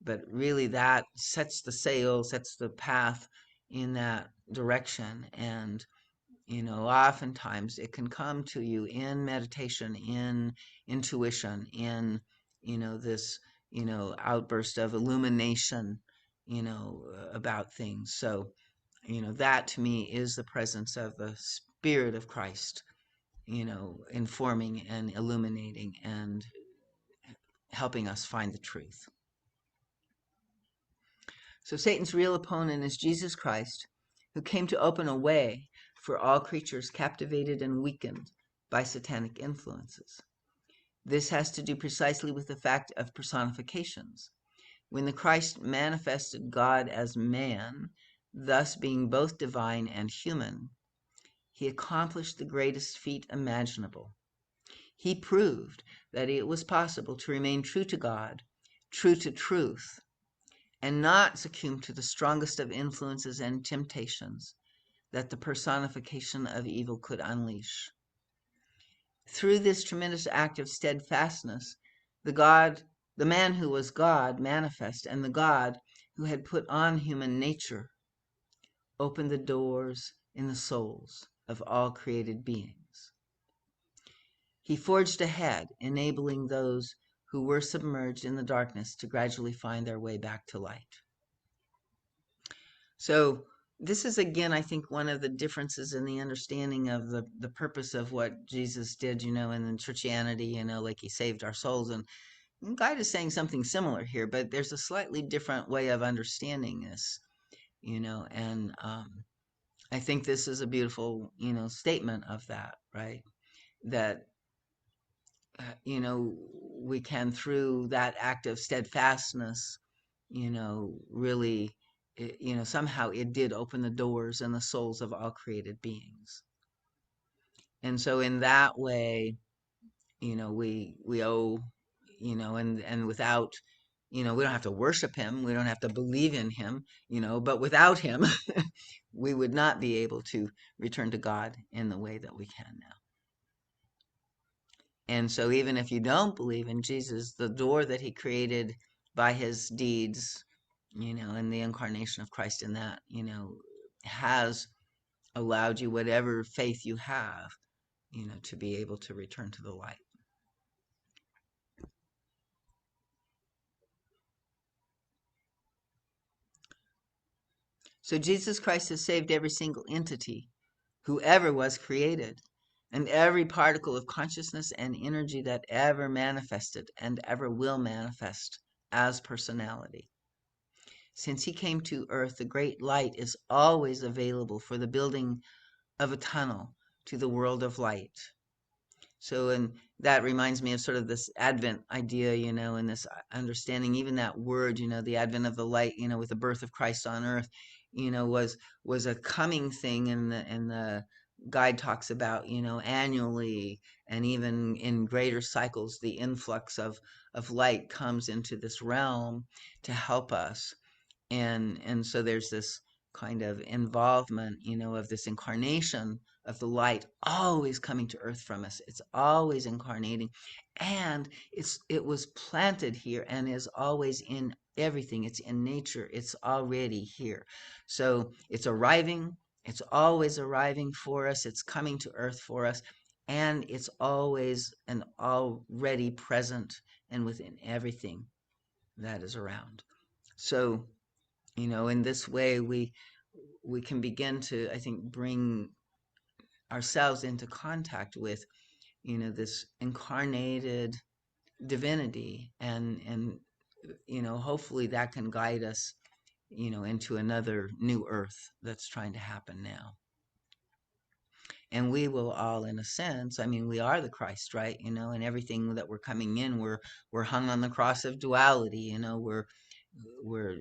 but really that sets the sail, sets the path in that direction. And, oftentimes it can come to you in meditation, in intuition, in, this, outburst of illumination, about things. So, that to me is the presence of the Spirit of Christ, informing and illuminating and helping us find the truth. So Satan's real opponent is Jesus Christ, who came to open a way for all creatures captivated and weakened by satanic influences. This has to do precisely with the fact of personifications. When the Christ manifested God as man, thus being both divine and human, he accomplished the greatest feat imaginable. He proved that it was possible to remain true to God, true to truth, and not succumb to the strongest of influences and temptations that the personification of evil could unleash. Through this tremendous act of steadfastness, the God the man who was God manifest, and the God who had put on human nature, opened the doors in the souls of all created beings. He forged ahead, enabling those who were submerged in the darkness to gradually find their way back to light. So this is, again, I think, one of the differences in the understanding of the purpose of what Jesus did, in churchianity, like he saved our souls. And God is saying something similar here, but there's a slightly different way of understanding this, and I think this is a beautiful, statement of that, right? That, we can, through that act of steadfastness, really, somehow it did open the doors in the souls of all created beings. And so in that way, we owe, and without, we don't have to worship him, we don't have to believe in him, but without him, we would not be able to return to God in the way that we can now. And so even if you don't believe in Jesus, the door that he created by his deeds, and the incarnation of Christ in that, has allowed you, whatever faith you have, to be able to return to the light. So Jesus Christ has saved every single entity who ever was created, and every particle of consciousness and energy that ever manifested and ever will manifest as personality. Since he came to earth, the great light is always available for the building of a tunnel to the world of light. So, and that reminds me of sort of this Advent idea, and this understanding, even that word, the advent of the light, with the birth of Christ on earth, was a coming thing, and the guide talks about, annually, and even in greater cycles, the influx of light comes into this realm to help us. And so there's this kind of involvement, of this incarnation of the light always coming to earth from us. It's always incarnating, and it was planted here and is always in everything. It's in nature. It's already here. So it's arriving. It's always arriving for us. It's coming to earth for us, and it's always and already present and within everything that is around. So, in this way, we can begin to, I think, bring ourselves into contact with, this incarnated divinity, and hopefully that can guide us, into another new earth that's trying to happen now. And we will all, in a sense, we are the Christ, right? And everything that we're coming in, we're hung on the cross of duality. We're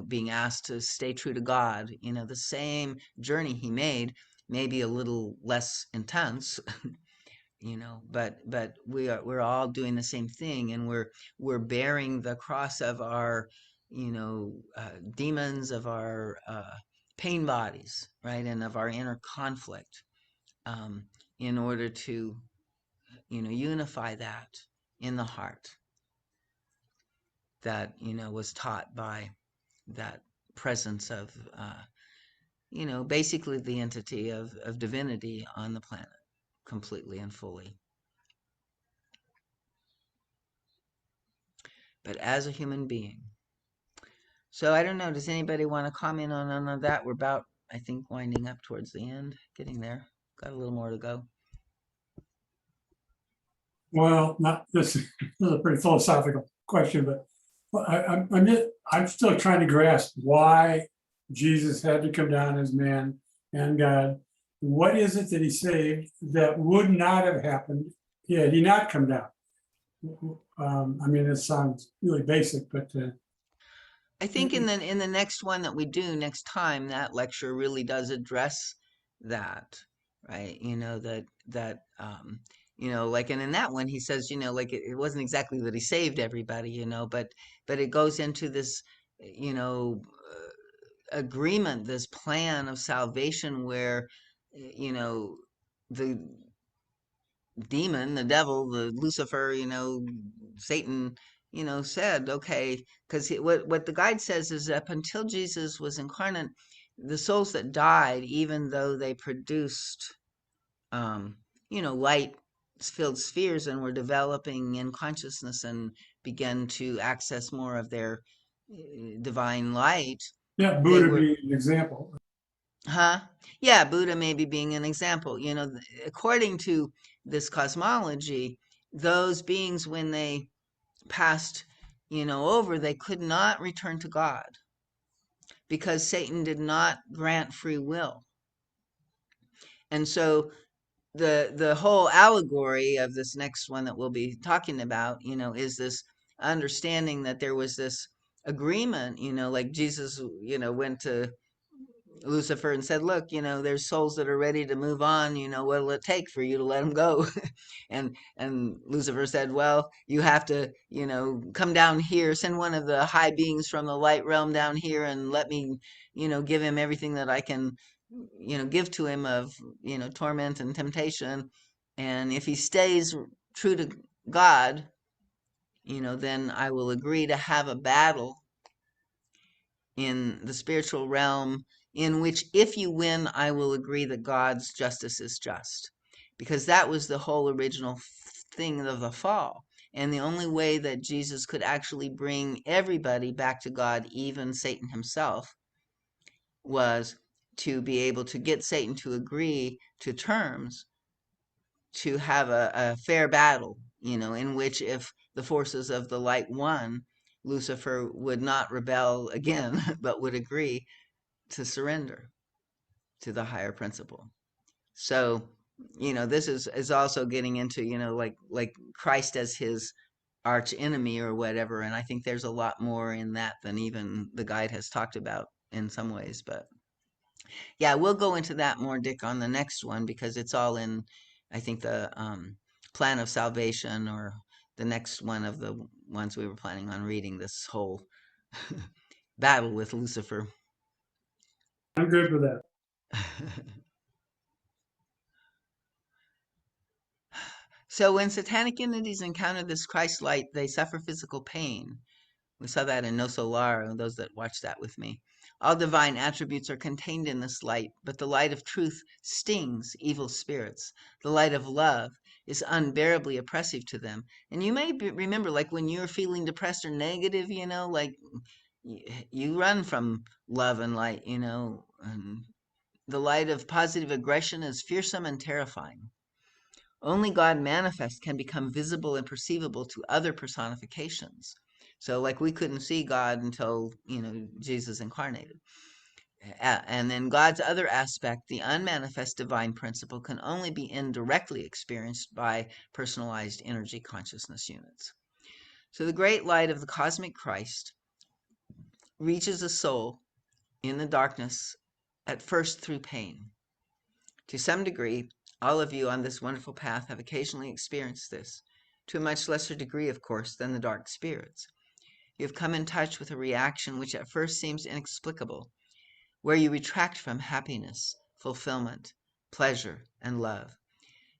being asked to stay true to God. The same journey he made, maybe a little less intense, but we're all doing the same thing, and we're bearing the cross of our demons, of our pain bodies, right, and of our inner conflict, in order to unify that in the heart that was taught by that presence of basically the entity of divinity on the planet completely and fully. But as a human being. So I don't know, does anybody want to comment on none of that? We're about, I think, winding up towards the end, getting there. Got a little more to go. Well, not this is a pretty philosophical question, but I'm still trying to grasp why Jesus had to come down as man and God. What is it that he saved that would not have happened had he not come down? It sounds really basic, but I think in the next one that we do next time, that lecture really does address that, right? Like, and in that one he says, like it wasn't exactly that he saved everybody, but it goes into this, agreement, this plan of salvation where, the demon, the devil, the Lucifer, Satan, said, okay, because what the guide says is up until Jesus was incarnate, the souls that died, even though they produced, light-filled spheres and were developing in consciousness and began to access more of their divine light, Yeah, they Buddha were, being an example. yeah, Buddha maybe being an example. According to this cosmology, those beings, when they passed, over, they could not return to God because Satan did not grant free will. And so the whole allegory of this next one that we'll be talking about, is this understanding that there was this agreement, like Jesus, went to Lucifer and said, look, there's souls that are ready to move on, what'll it take for you to let them go? and Lucifer said, well, you have to, come down here, send one of the high beings from the light realm down here and let me, give him everything that I can, give to him of, torment and temptation. And if he stays true to God, then I will agree to have a battle in the spiritual realm, in which if you win, I will agree that God's justice is just. Because that was the whole original thing of the fall. And the only way that Jesus could actually bring everybody back to God, even Satan himself, was to be able to get Satan to agree to terms to have a fair battle, in which if the forces of the light won, Lucifer would not rebel again, but would agree to surrender to the higher principle. So, this is also getting into, like Christ as his arch enemy or whatever. And I think there's a lot more in that than even the guide has talked about in some ways. But yeah, we'll go into that more, Dick, on the next one, because it's all in, I think, the plan of salvation, or the next one of the ones we were planning on reading, this whole battle with Lucifer. I'm good with that. So when satanic entities encounter this Christ light, they suffer physical pain. We saw that in No Solar, those that watched that with me. All divine attributes are contained in this light, but the light of truth stings evil spirits. The light of love is unbearably oppressive to them. And you may remember, like when you're feeling depressed or negative, like you run from love and light, and the light of positive aggression is fearsome and terrifying. Only God manifest can become visible and perceivable to other personifications. So like we couldn't see God until, Jesus incarnated. And then God's other aspect, the unmanifest divine principle, can only be indirectly experienced by personalized energy consciousness units. So the great light of the cosmic Christ reaches a soul in the darkness, at first through pain. To some degree, all of you on this wonderful path have occasionally experienced this, to a much lesser degree, of course, than the dark spirits. You have come in touch with a reaction which at first seems inexplicable, where you retract from happiness, fulfillment, pleasure, and love.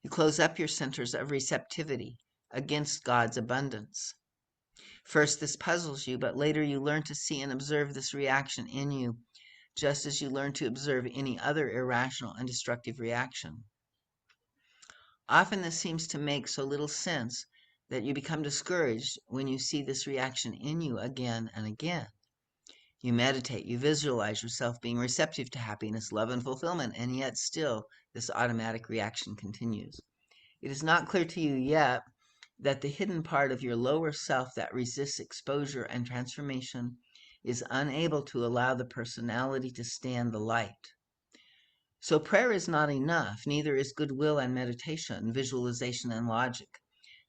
You close up your centers of receptivity against God's abundance. First, this puzzles you, but later you learn to see and observe this reaction in you, just as you learn to observe any other irrational and destructive reaction. Often this seems to make so little sense that you become discouraged when you see this reaction in you again and again. You meditate, you visualize yourself being receptive to happiness, love, and fulfillment, and yet still this automatic reaction continues. It is not clear to you yet that the hidden part of your lower self that resists exposure and transformation is unable to allow the personality to stand the light. So prayer is not enough, neither is goodwill and meditation, visualization and logic.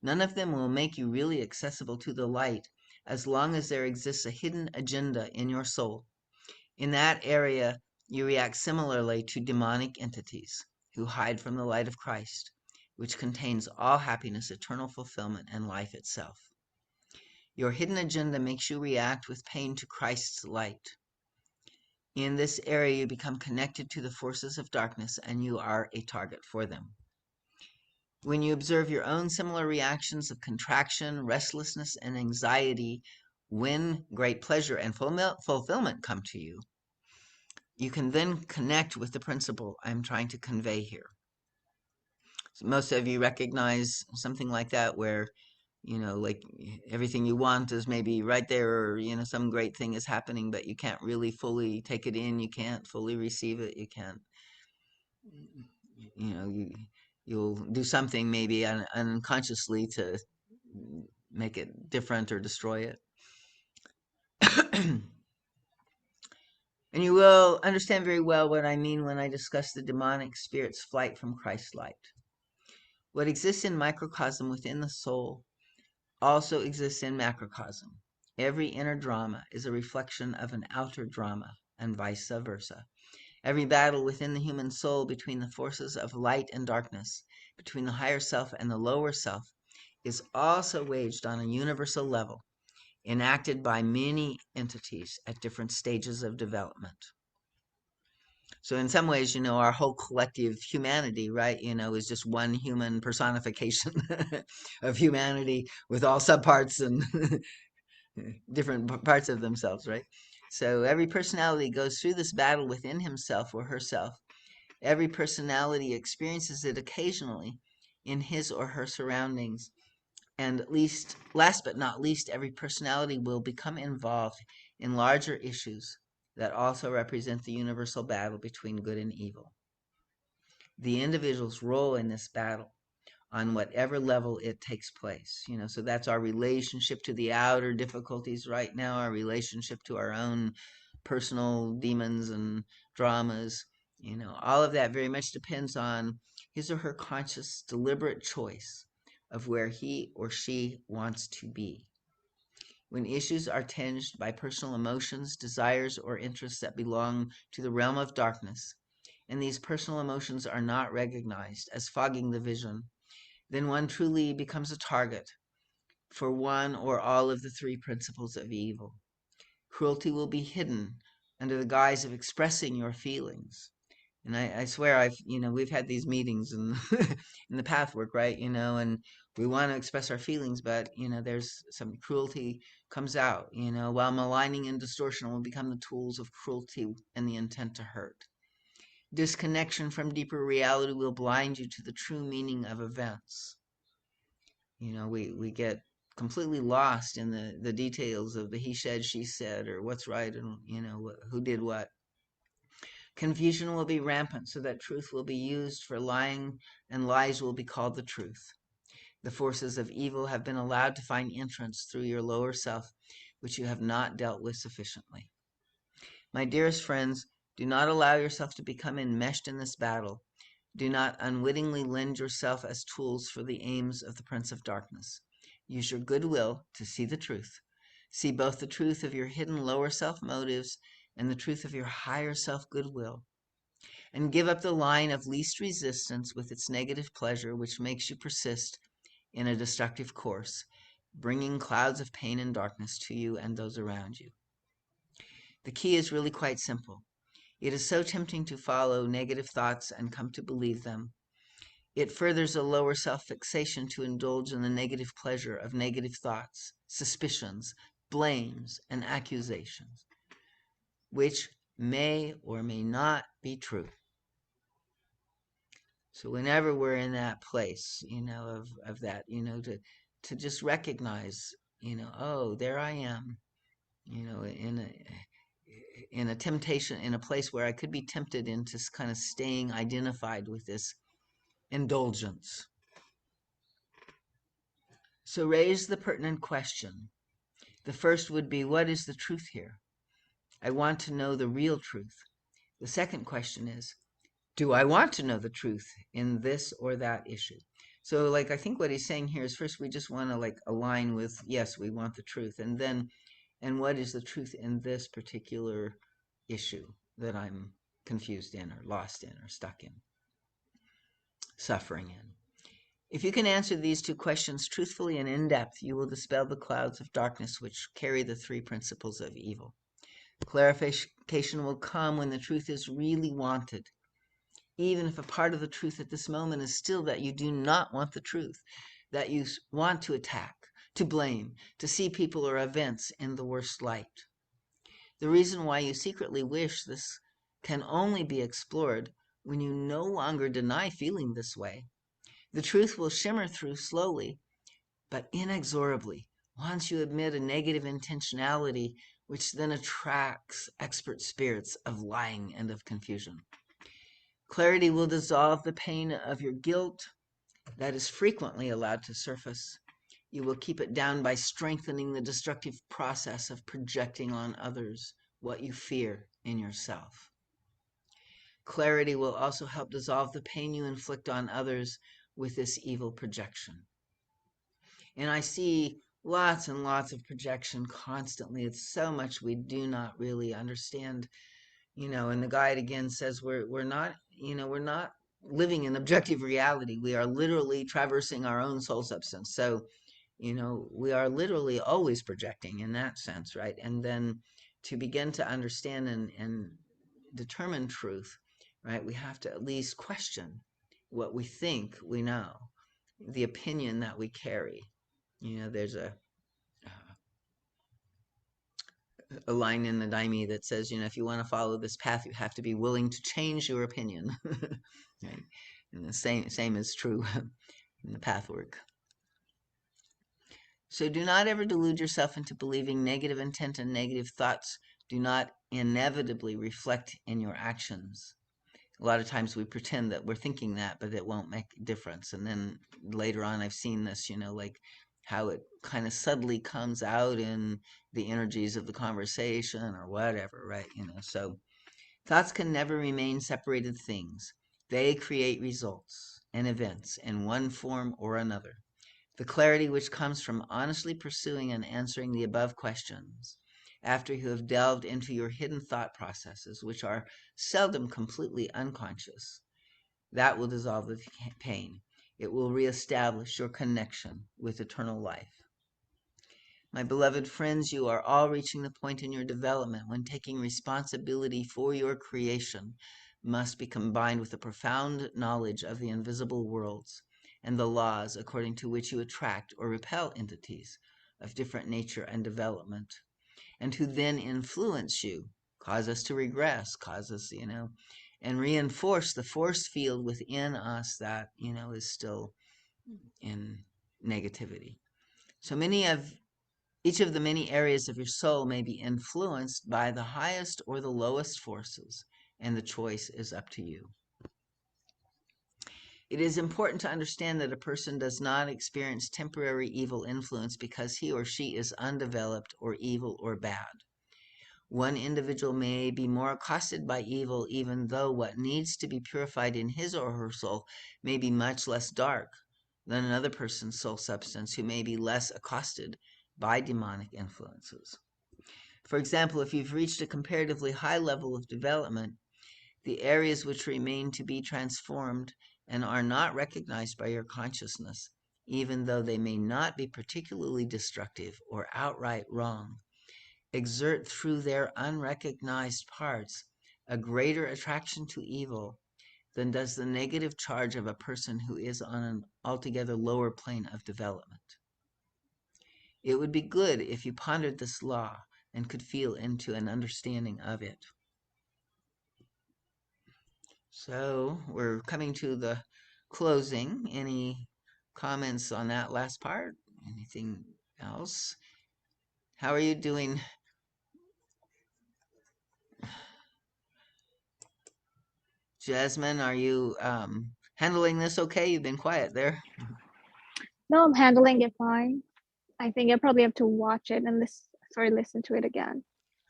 None of them will make you really accessible to the light as long as there exists a hidden agenda in your soul. In that area, you react similarly to demonic entities who hide from the light of Christ, which contains all happiness, eternal fulfillment, and life itself. Your hidden agenda makes you react with pain to Christ's light. In this area, you become connected to the forces of darkness, and you are a target for them. When you observe your own similar reactions of contraction, restlessness, and anxiety, when great pleasure and fulfillment come to you, you can then connect with the principle I'm trying to convey here. So most of you recognize something like that where, like everything you want is maybe right there, or, some great thing is happening, but you can't really fully take it in. You can't fully receive it. You can't, you'll do something maybe unconsciously to make it different or destroy it. And you will understand very well what I mean when I discuss the demonic spirit's flight from Christ's light. What exists in microcosm within the soul also exists in macrocosm. Every inner drama is a reflection of an outer drama, and vice versa. Every battle within the human soul between the forces of light and darkness, between the higher self and the lower self, is also waged on a universal level, enacted by many entities at different stages of development. So in some ways, our whole collective humanity, right, is just one human personification of humanity with all subparts and different parts of themselves, right? So every personality goes through this battle within himself or herself. Every personality experiences it occasionally in his or her surroundings. And last but not least, every personality will become involved in larger issues that also represent the universal battle between good and evil. The individual's role in this battle, on whatever level it takes place, so that's our relationship to the outer difficulties right now, our relationship to our own personal demons and dramas, all of that very much depends on his or her conscious, deliberate choice of where he or she wants to be. When issues are tinged by personal emotions, desires, or interests that belong to the realm of darkness, and these personal emotions are not recognized as fogging the vision, then one truly becomes a target for one or all of the three principles of evil. Cruelty will be hidden under the guise of expressing your feelings. And I swear we've had these meetings in in the path work, right? And we want to express our feelings, but there's some cruelty comes out, while maligning and distortion will become the tools of cruelty and the intent to hurt. Disconnection from deeper reality will blind you to the true meaning of events. We get completely lost in the details of the he said, she said, or what's right and, who did what. Confusion will be rampant so that truth will be used for lying and lies will be called the truth. The forces of evil have been allowed to find entrance through your lower self, which you have not dealt with sufficiently. My dearest friends, do not allow yourself to become enmeshed in this battle. Do not unwittingly lend yourself as tools for the aims of the Prince of Darkness. Use your goodwill to see the truth. See both the truth of your hidden lower self motives and the truth of your higher self goodwill. And give up the line of least resistance with its negative pleasure, which makes you persist in a destructive course, bringing clouds of pain and darkness to you and those around you. The key is really quite simple. It is so tempting to follow negative thoughts and come to believe them. It furthers a lower self-fixation to indulge in the negative pleasure of negative thoughts, suspicions, blames, and accusations, which may or may not be true. So whenever we're in that place, of that, to just recognize, oh, there I am, in a temptation, in a place where I could be tempted into kind of staying identified with this indulgence. So raise the pertinent question. The first would be, what is the truth here? I want to know the real truth. The second question is, do I want to know the truth in this or that issue? So I think what he's saying here is first we just want to align with, yes, we want the truth. And then, and what is the truth in this particular issue that I'm confused in or lost in or stuck in, suffering in? If you can answer these two questions truthfully and in depth, you will dispel the clouds of darkness which carry the three principles of evil. Clarification will come when the truth is really wanted. even if a part of the truth at this moment is still that you do not want the truth, that you want to attack, to blame, to see people or events in the worst light. The reason why you secretly wish this can only be explored when you no longer deny feeling this way. The truth will shimmer through slowly, but inexorably, once you admit a negative intentionality, which then attracts expert spirits of lying and of confusion. Clarity will dissolve the pain of your guilt that is frequently allowed to surface. You will keep it down by strengthening the destructive process of projecting on others what you fear in yourself. Clarity will also help dissolve the pain you inflict on others with this evil projection. And I see lots and lots of projection constantly. It's so much we do not really understand, and the guide again says we're not living in objective reality. We are literally traversing our own soul substance. So, we are literally always projecting in that sense, right? And then to begin to understand and determine truth, right, we have to at least question what we think we know, the opinion that we carry. There's a line in the Daime that says, if you want to follow this path, you have to be willing to change your opinion. Right? And the same is true in the path work. So do not ever delude yourself into believing negative intent and negative thoughts do not inevitably reflect in your actions. A lot of times we pretend that we're thinking that, but it won't make a difference. And then later on, I've seen this, like how it kind of subtly comes out in the energies of the conversation or whatever, right? So thoughts can never remain separated things. They create results and events in one form or another. The clarity which comes from honestly pursuing and answering the above questions, after you have delved into your hidden thought processes, which are seldom completely unconscious, that will dissolve the pain. It will reestablish your connection with eternal life. My beloved friends, you are all reaching the point in your development when taking responsibility for your creation must be combined with a profound knowledge of the invisible worlds and the laws according to which you attract or repel entities of different nature and development, and who then influence you, cause us to regress, cause us, and reinforce the force field within us that, is still in negativity. So each of the many areas of your soul may be influenced by the highest or the lowest forces, and the choice is up to you. It is important to understand that a person does not experience temporary evil influence because he or she is undeveloped or evil or bad. One individual may be more accosted by evil even though what needs to be purified in his or her soul may be much less dark than another person's soul substance who may be less accosted by demonic influences. For example, if you've reached a comparatively high level of development, the areas which remain to be transformed and are not recognized by your consciousness, even though they may not be particularly destructive or outright wrong, exert through their unrecognized parts a greater attraction to evil than does the negative charge of a person who is on an altogether lower plane of development. It would be good if you pondered this law and could feel into an understanding of it. So we're coming to the closing. Any comments on that last part? Anything else? How are you doing? Jasmine, are you handling this okay? You've been quiet there. No, I'm handling it fine. I think I probably have to watch it and listen to it again.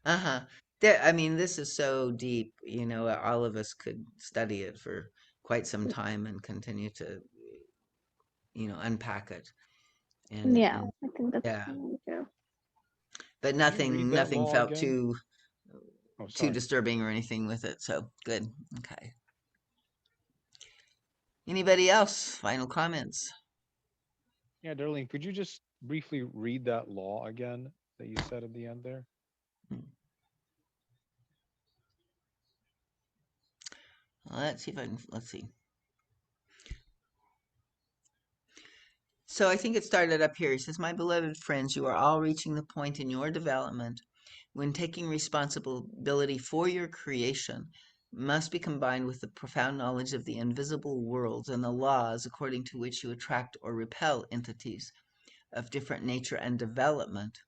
Uh-huh. This is so deep, all of us could study it for quite some time and continue to, unpack it. Yeah, And I think that's yeah, what I do. but Can you read nothing that law felt again? too Oh, sorry. disturbing or anything with it. So good. Okay. Anybody else? Final comments? Yeah, Darlene, could you just briefly read that law again that you said at the end there? let's see if I can, let's see. So I think it started up here. He says, my beloved friends, you are all reaching the point in your development when taking responsibility for your creation must be combined with the profound knowledge of the invisible worlds and the laws according to which you attract or repel entities of different nature and development,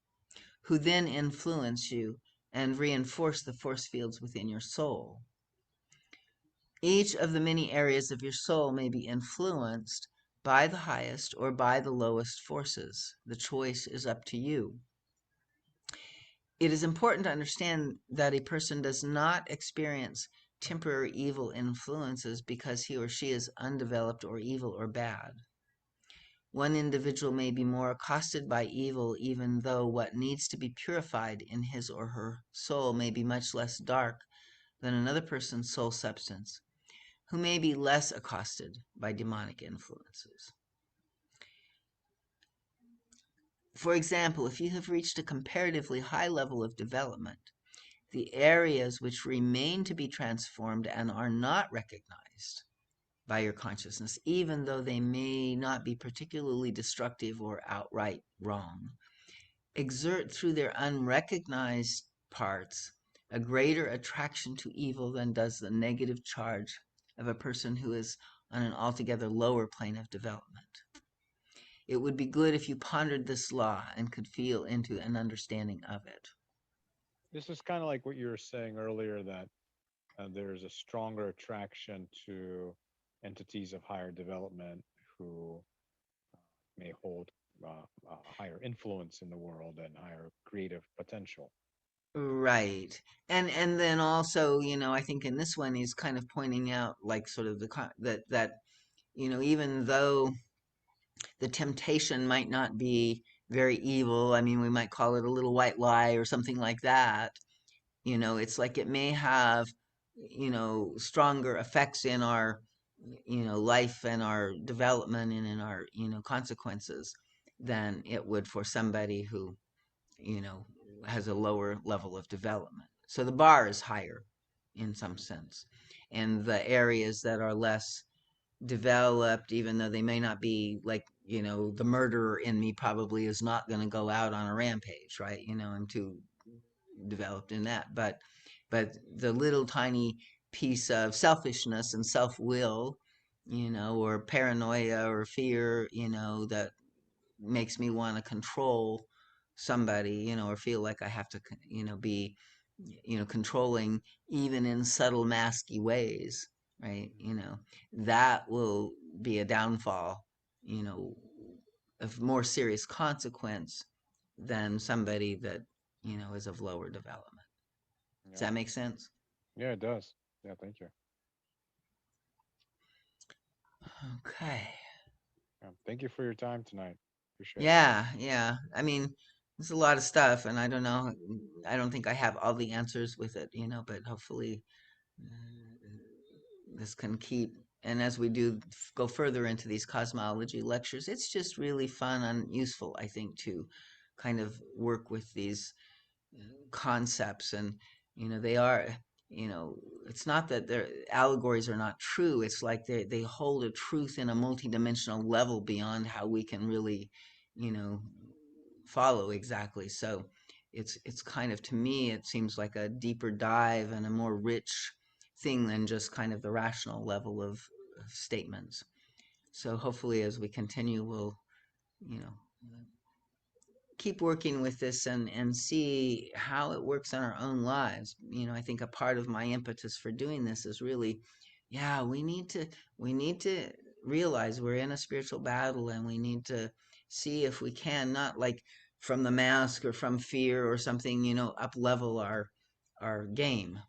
who then influence you and reinforce the force fields within your soul. Each of the many areas of your soul may be influenced by the highest or by the lowest forces. The choice is up to you. It is important to understand that a person does not experience temporary evil influences because he or she is undeveloped or evil or bad. One individual may be more accosted by evil even though what needs to be purified in his or her soul may be much less dark than another person's soul substance, who may be less accosted by demonic influences. For example, if you have reached a comparatively high level of development, the areas which remain to be transformed and are not recognized by your consciousness, even though they may not be particularly destructive or outright wrong, exert through their unrecognized parts a greater attraction to evil than does the negative charge of a person who is on an altogether lower plane of development. It would be good if you pondered this law and could feel into an understanding of it. This is kind of like what you were saying earlier, that there's a stronger attraction to entities of higher development who may hold a higher influence in the world and higher creative potential. Right. And then also, I think in this one he's kind of pointing out like sort of that even though the temptation might not be very evil, I mean we might call it a little white lie or something like that. It's like it may have stronger effects in our life and our development and in our consequences than it would for somebody who has a lower level of development. So the bar is higher in some sense. And the areas that are less developed, even though they may not be like, the murderer in me probably is not going to go out on a rampage, right? I'm too developed in that. But the little tiny piece of selfishness and self-will, or paranoia or fear, that makes me want to control somebody, or feel like I have to, be, controlling even in subtle, masky ways, right? That will be a downfall, of more serious consequence than somebody that, is of lower development. Does Yeah. that make sense? Yeah, it does. Yeah, thank you. Okay. Yeah, thank you for your time tonight. Appreciate it. Yeah. I mean, there's a lot of stuff, and I don't know. I don't think I have all the answers with it, but hopefully this can keep. And as we do go further into these cosmology lectures, it's just really fun and useful, I think, to kind of work with these concepts. And they are, it's not that their allegories are not true. It's like they hold a truth in a multidimensional level beyond how we can really follow exactly. So it's kind of, to me, it seems like a deeper dive and a more rich thing than just kind of the rational level of statements. So hopefully as we continue, we'll keep working with this and see how it works in our own lives. I think a part of my impetus for doing this is really, we need to realize we're in a spiritual battle, and we need to see if we can, not like from the mask or from fear or something, up level our game.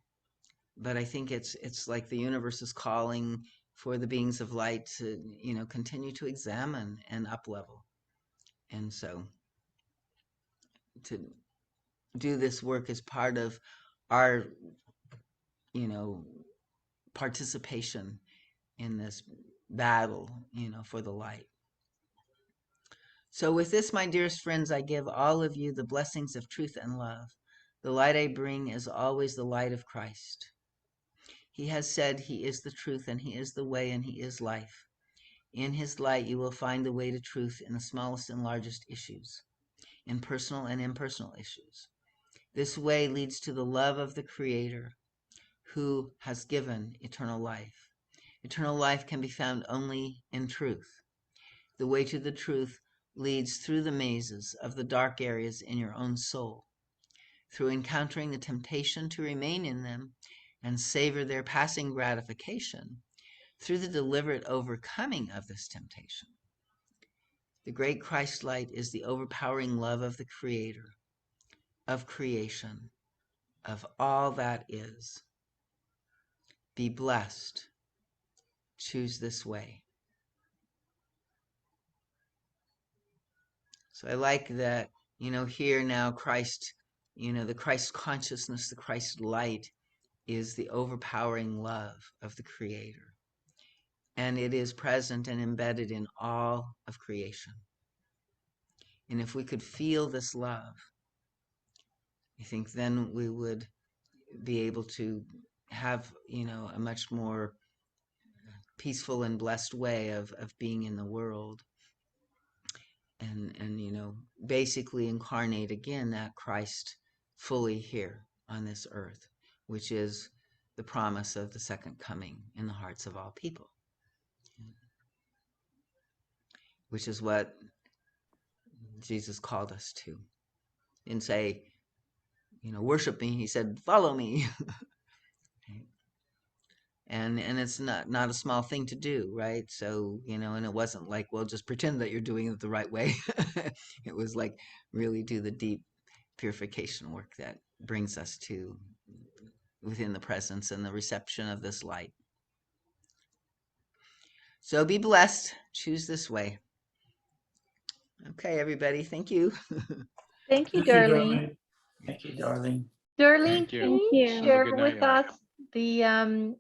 But I think it's like the universe is calling for the beings of light to, continue to examine and up level. And so to do this work as part of our, participation in this battle, for the light. So with this, my dearest friends, I give all of you the blessings of truth and love. The light I bring is always the light of Christ. He has said he is the truth, and he is the way, and he is life. In his light, you will find the way to truth in the smallest and largest issues, in personal and impersonal issues. This way leads to the love of the Creator, who has given eternal life. Eternal life can be found only in truth. The way to the truth leads through the mazes of the dark areas in your own soul, through encountering the temptation to remain in them and savor their passing gratification, through the deliberate overcoming of this temptation. The great Christ light is the overpowering love of the Creator, of creation, of all that is. Be blessed. Choose this way. So I like that, here now Christ, the Christ consciousness, the Christ light is the overpowering love of the Creator. And it is present and embedded in all of creation. And if we could feel this love, I think then we would be able to have, a much more peaceful and blessed way of being in the world. And basically incarnate again that Christ fully here on this earth, which is the promise of the second coming in the hearts of all people, which is what Jesus called us to. He didn't say, worship me. He said, follow me. And it's not a small thing to do, right? So, and it wasn't like, well, just pretend that you're doing it the right way. It was like really do the deep purification work that brings us to within the presence and the reception of this light. So be blessed. Choose this way. Okay, everybody. Thank you. Thank you, Thank you, Darlene. Thank you, darling. Darlene, Thank you. can Thank you you. Have a share good with night, us the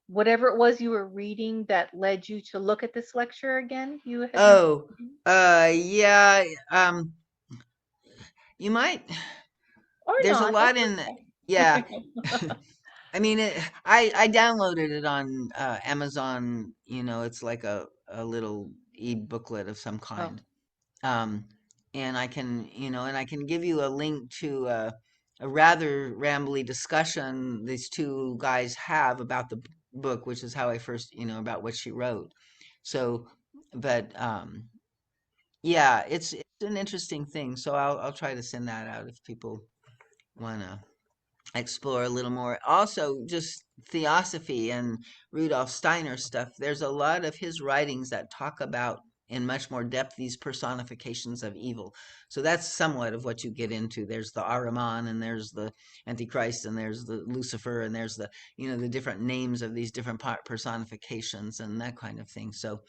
whatever it was you were reading that led you to look at this lecture again? You had Oh, yeah. You might. or There's a not. lot That's in. okay. Yeah. I mean, I downloaded it on Amazon. It's like a little e-booklet of some Oh, kind. And I can give you a link to a rather rambly discussion these two guys have about the book, which is how I first, about what she wrote. So, but yeah, it's an interesting thing. So I'll try to send that out if people want to explore a little more. Also, just theosophy and Rudolf Steiner stuff. There's a lot of his writings that talk about in much more depth these personifications of evil. So that's somewhat of what you get into. There's the Ahriman, and there's the Antichrist, and there's the Lucifer, and there's the the different names of these different personifications and that kind of thing. So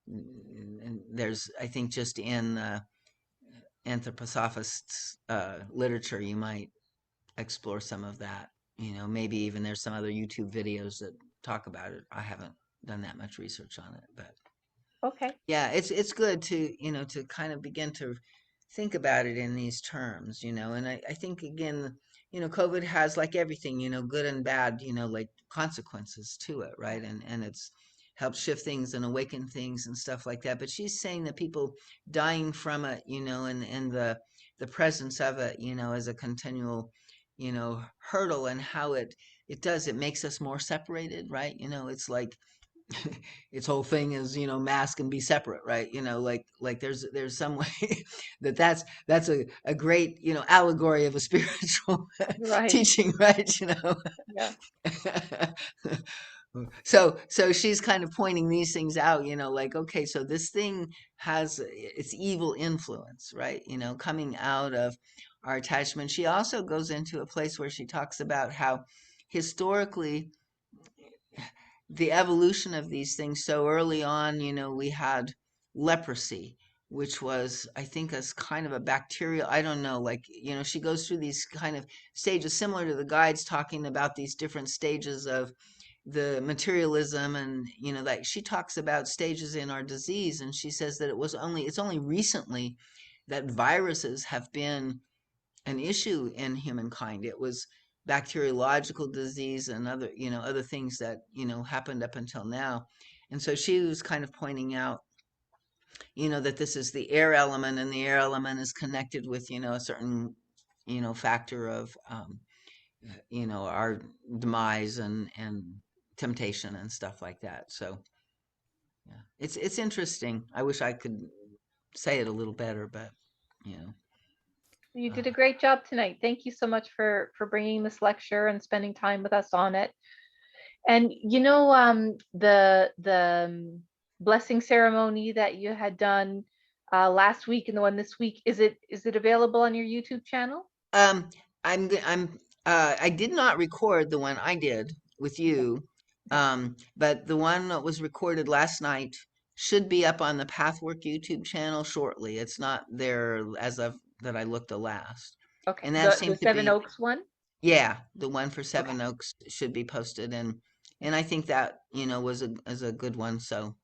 and there's, I think, just in anthroposophists literature, you might explore some of that. Maybe even there's some other YouTube videos that talk about it. I haven't done that much research on it, but okay. yeah, it's good to to kind of begin to think about it in these terms, and I think again, COVID has, like everything, good and bad, like consequences to it, right? And it's helped shift things and awaken things and stuff like that. But she's saying that people dying from it, and the presence of it, as a continual, hurdle, and how it makes us more separated, right? It's like its whole thing is mask and be separate, right? Like there's some way that's a great allegory of a spiritual Right. teaching, right? Yeah. So she's kind of pointing these things out, like, okay, so this thing has its evil influence, right? Coming out of our attachment. She also goes into a place where she talks about how historically the evolution of these things. So early on, we had leprosy, which was, I think, as kind of a bacterial, I don't know, like, she goes through these kind of stages similar to the guides talking about these different stages of the materialism. And, like she talks about stages in our disease. And she says that it's only recently that viruses have been an issue in humankind. It was bacteriological disease and other, other things that, happened up until now. And so she was kind of pointing out, that this is the air element, and the air element is connected with, a certain, factor of, our demise and temptation and stuff like that. So yeah, it's interesting. I wish I could say it a little better, but You did a great job tonight. Thank you so much for bringing this lecture and spending time with us on it. And the blessing ceremony that you had done last week and the one this week, is it available on your YouTube channel? I did not record the one I did with you, but the one that was recorded last night should be up on the Pathwork YouTube channel shortly. It's not there as of that I looked the last. Okay. And that The seems to Seven be, Oaks one? yeah, the one for Seven Oaks should be posted, and I think that was a good one. So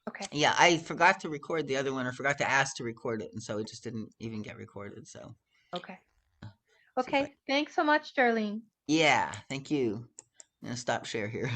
Okay. yeah, I forgot to record the other one, or forgot to ask to record it, and so it just didn't even get recorded. So Okay. see if I- Okay. Thanks so much, Darlene. yeah, thank you. I'm gonna stop share here.